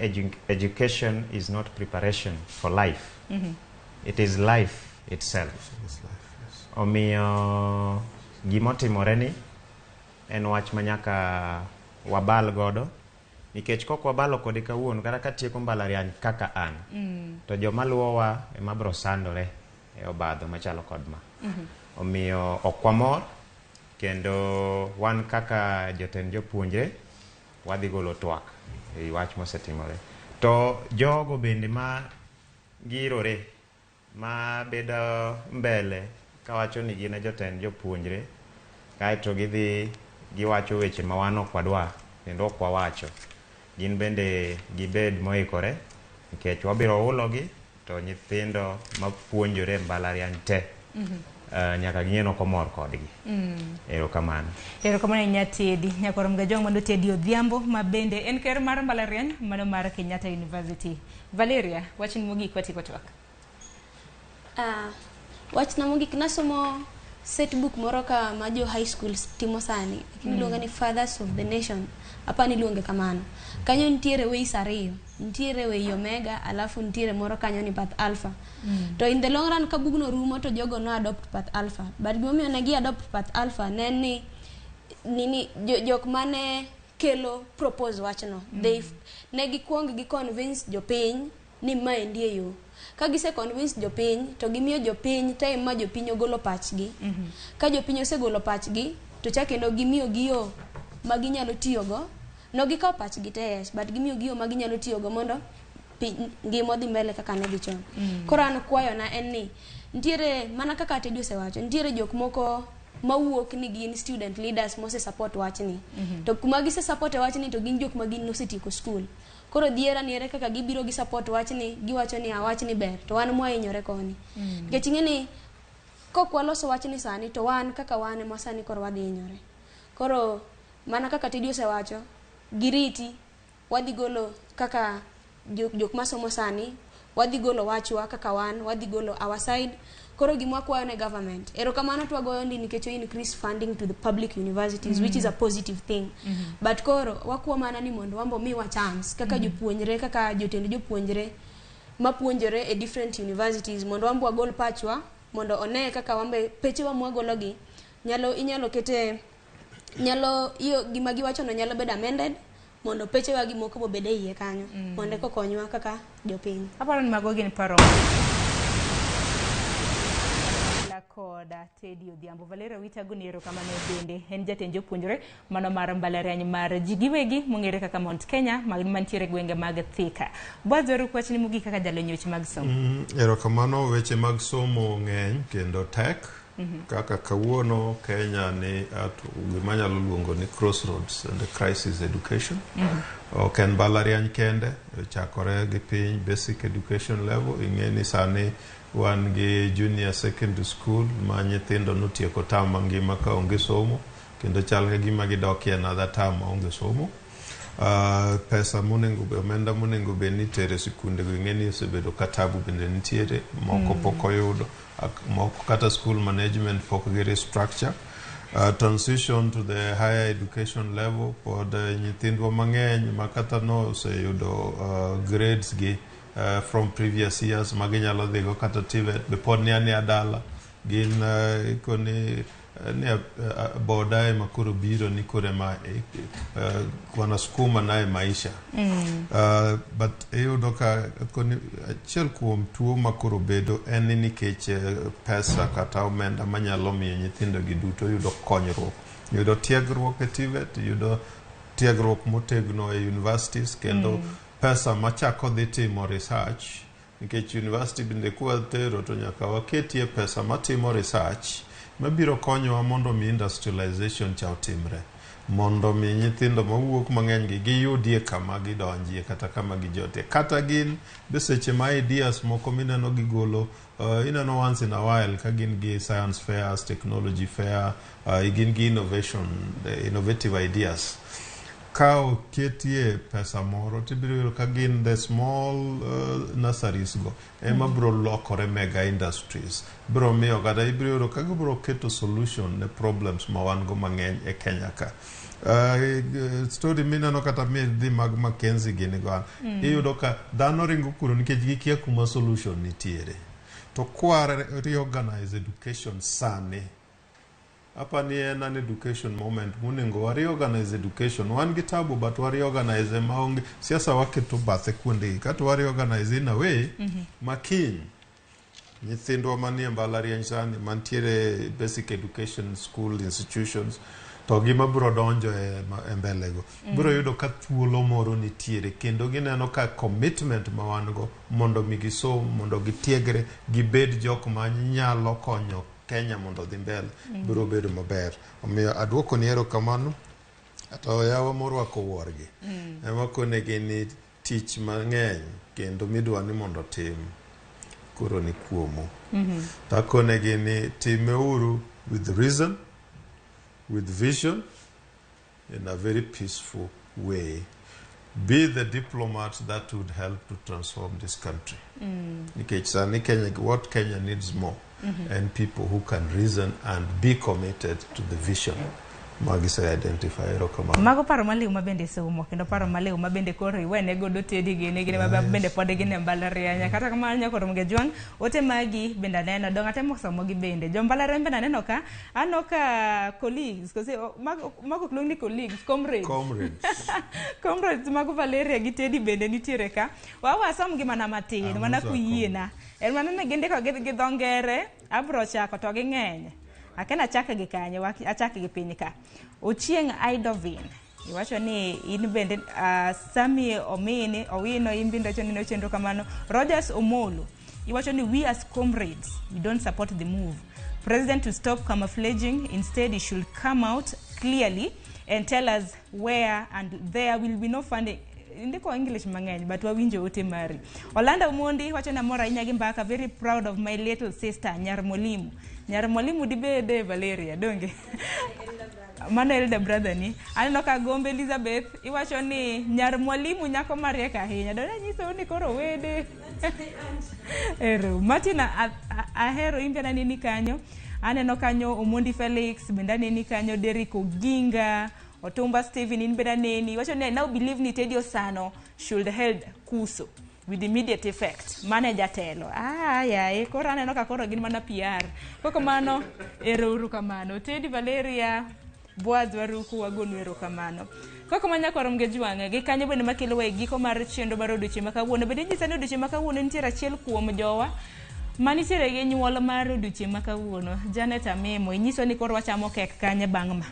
education is not preparation for life. It is life itself. Omiyo gimotimore ni en wach manyaka wabal godo nikech kok wabalo kode kawuono kata katieko Mbalariany kaka an to joma luwowa ema bro sandore e obadho machalo kod ma. Omiyo okwamor kendo wan kaka jotend jopuonjre wadhi golo twak e wach mosetimore. To jogo bende ma girore ma bedo mbele kawacho ni gin jotend jopuonjre kaito gidhi giwacho weche ma wan ok wadwa kendo ok wawacho. Gin bende gibed moikore nikech wabiro hulogi to nyithindo mapuonjore Mbalariany te nyaka ging'eno komor kodgi. Erokamano. Erokamano nyatedi nyakoramga jong mondo tedi odhiambo mabende en ker mar Mbalariany mano mar Kenyatta University. Valeria wachni mogik watiko twak. Wachna mogik nasomo setbook moro ka majo high school timo sani iluonga ni Fathers of the Nation apani iluonge kamano. Kanyo ntiere ways ariyo, ntiere wey Omega alafu ntiere moro kanyo ni Path Alpha. To in the long run ka bugno rumo to jogo no adopt Path Alpha. But gimomiyo ne gi adopt Path Alpha neni jok mane kelo propose wachno. They ne gikwong gi convince jopiny ni maendi e yo. Ka gise convince jopiny to gimiyo jopiny time ma jopiny ogolo pachgi. Ka jopiny osegolo pachgi to chakendo gimiyo giyo ma ginyalo tiyogo. No gikaw pachgi te yes, but gimiyo giyo ma ginyalo tiyogo mondo ngima dhi mbele kaka ne dhi chon. Koro an kwayo na en ni ntiere mana kaka Teddy osewacho, ntiere jok moko mawuok ni gin student leaders mose support wachni. To kuma gise support wachni to gin jok ma gin nosetieko school. Koro dhiera niere kaka gibiro gi support wachni, giwacho ni wachni ber, to wan mwahinyore koni. Nikech ing'eni kok waloso wachni sani to wan kaka wan ema sani koro wadhi hinyore. Koro mana kaka Teddy osewacho, giriti, wadhi golo kaka jok masomo sani, wadhi golo wachwa kaka wan, wadhi golo our side. Koro gimwa kwayo ne government, erokamano twagoyo ndi nikech increase funding to the public universities, which is a positive thing. But koro wakwa mana ni mondo wambo miwa chance kaka jopuonjre, kaka jotend jopuonjre mapuonjore e different universities, mondo wambo wagol pachwa, mondo one kaka wambe pechewa mwagologi inyalo kete, iyo gima giwacho no nyalo bedo amended, mondo pechewa gi moko bo bede iye kanyo, mondo kokonywa kaka jopiny. Aparo ni mago gin paro koda Teddy Odhiambo. Valeria Witago ni erokamano bende en jatend jopuonjre mano mar Mbalariany mar ji giwegi mong'ere kaka Mount Kenya mantiere gwenge mag Thika. Bwadhwaru kwachni mogik kaka jalony weche mag somo. Erokamano, weche mag somo ng'eny kendo tek. Kaka kawuono Kenya ni gima nyalo luongo ni crossroads and the crisis education. Ok en Mbalariany kende, chakore gi piny basic education level, ing'eni sani wan gi junior secondary school ma nyithindo notieko tam mangima ka onge somo, kendo chal ka gima gidokie another tam ma onge somo. Pesa omenda monengo be nitere sikunde go, ing'eni osebedo katabu bende nitiere, moko pok oyudo, moko kata school management pok gi restructure. Transition to the higher education level pod nyithindwa mang'eny makata no oseyudo grades gi from previous years maginyalo dhigo kata TVET be pod ni adala gin ikoni ni boda ema koro biro ni kore ma wanasukuma naye maisha. But iyudo ka achiel kuom tuo makoro bedo en ni nikech pesa kata omenda manyalo miyo nyithindo gi duto yudo konyruok, yudo tiegruok e TVET, yudo tiegruok motegno e universities, kendo pesa machako dhi timo research, nikech university bende kwa tero to nyaka waketie pesa matimo research mabiro konyowa mondo mi industrialization cha otimre, mondo mi nyithindo mawuok mang'eny giyudie kama gidonjie kata kama gijote, kata gin beseche ma ideas moko mineno gigolo ineno once in a while ka gin gi science fairs, technology fair, gin gi innovative ideas. Ka oketie pesa moro tibiro ka gin the small nurseries go ema bro lokore mega industries, bro miyo kata ibiro ka bro keto solution ne problems ma wan go mang'eny e Kenya ka. Story mineno kata dhi mag Mackenzie gini go iyudo ka dhano ringo kuro nikech gikia kuma solution nitiere, to kwa reorganize education sani apa ni an education moment muningo wa reorganize education, wan gi tabu but wa reorganize maonge siasa waketo bathe kuonde kata wa reorganize in a way makiny nyithindwa manie Mbalariany sani mantiere basic education school institutions to gima bro donjo e mbelego bro yudo ka thuolo moro nitiere, kendo gineno ka commitment ma wan go mondo migisom, mondo gitiegre, gibed jok ma nyalo konyo Kenya mondo dhi mbele, biro bedo maber. Omiyo adwoko ni erokamano, to yawa morwako wuorgi ema konegi ni tich mang'eny kendo midwa ni mondo tim koro ni kuomo. Takonegi ni timeuru with reason, with vision, in a very peaceful way. Be the diplomat that would help to transform this country. Nikech sani Kenya, what Kenya needs more and people who can reason and be committed to the vision. Magise identify erokamano. Mago paro maliw mabende somo kendo paro maliw mabende koro iwene godo Teddy gene mabende pod gine Mbalariany, kata kamano nyakoro mge jwang ote magi bende neno donga temo somo gi bende jo Mbalariany bende neno ka anoka colleagues kose mago klong ni colleagues, comrades mago Valeria gi Teddy bende nitiere ka wawa som gi mana matin mana kuyiena en mana ne ginde ko gi dhongere abro chako to gi ng'eny akena chaka gi kanye achaka gi piny ka Ochieng Idovin iwacho ni in bende Sami Owino in bende wacho ni nochendo kamano. Rogers Omolo iwacho ni we as comrades we don't support the move. President to stop camouflaging, instead he should come out clearly and tell us where, and there will be no funding. Ndiko English mang'eny but wawinjo ote mari. Olanda Mondi wacho na mora inyagi mbaka, very proud of my little sister Nyar Mwalimu dibede Valeria donge mano elder brother ni aneno ka Gombe Elizabeth iwacho ni Nyar Mwalimu nyako mariek ahinya dona nyiso ni koro wede ero Martina ahero imbiana nini kanyo, aneno kanyo Omondi Felix benda nini kanyo, Derrick Oginga, Otumba Stephen in benda nini wacho ni I now believe ni Teddy Osano should held Kuso with immediate effect. Manager telo. Koro aneno ka koro gin mana PR. Koko mano ero kamano. Teddy Valeria Boaz waruku wagonu ero kamano. Koko manya korom ge juange gi kanyo bende makelo we giko mar chendo mar odiochieng' makawuono. Bende nyisa ni odiochieng' makawuono nitiere achiel kuom jowa manitiere gi nyuol mar odiochieng' makawuono. Janet Amemo inyiso ni koro wachamo kek kanye bang' ma.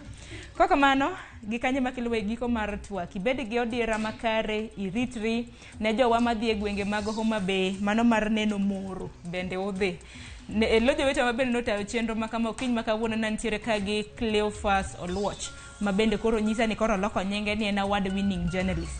Koko mano gi kanye makelo we giko mar twak. Ibed gi odiera makare, iritri ne jowa madhi e gwenge mag Homa Bay, mano mar neno moro bende udhi. Lojo wete mabende notayo chenro makama okiny makawuono nantiere ka gi Cleophas Oluoch mabende koro nyisa ni koro loko nyinge ni en award winning journalist.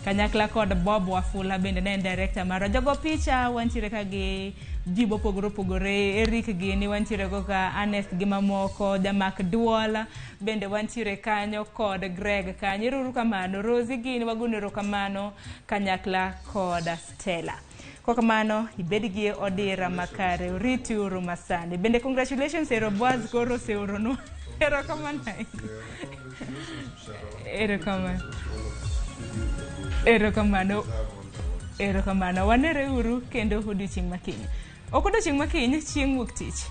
Kanyakla kod Bob Wafula bende ne en director mar jogo picha, wantiere ka gi jibo pogore Eric Gini wantiere go ka Ernest gi mamoko, Jamak Duola bende wantiere kanyo kod Greg kanyo. Ruru kamano Rosie Gini wagunero kamano kanyakla kod Stella. Kwa kamano ibed gi odira makare, uriti uru masande. Bende congratulations ero Boaz koro se urono. Ero kamano. Ero kamano. Wanere uru kendo odiochieng' makiny. Ok odiochieng' makiny, chieng' wuok tich.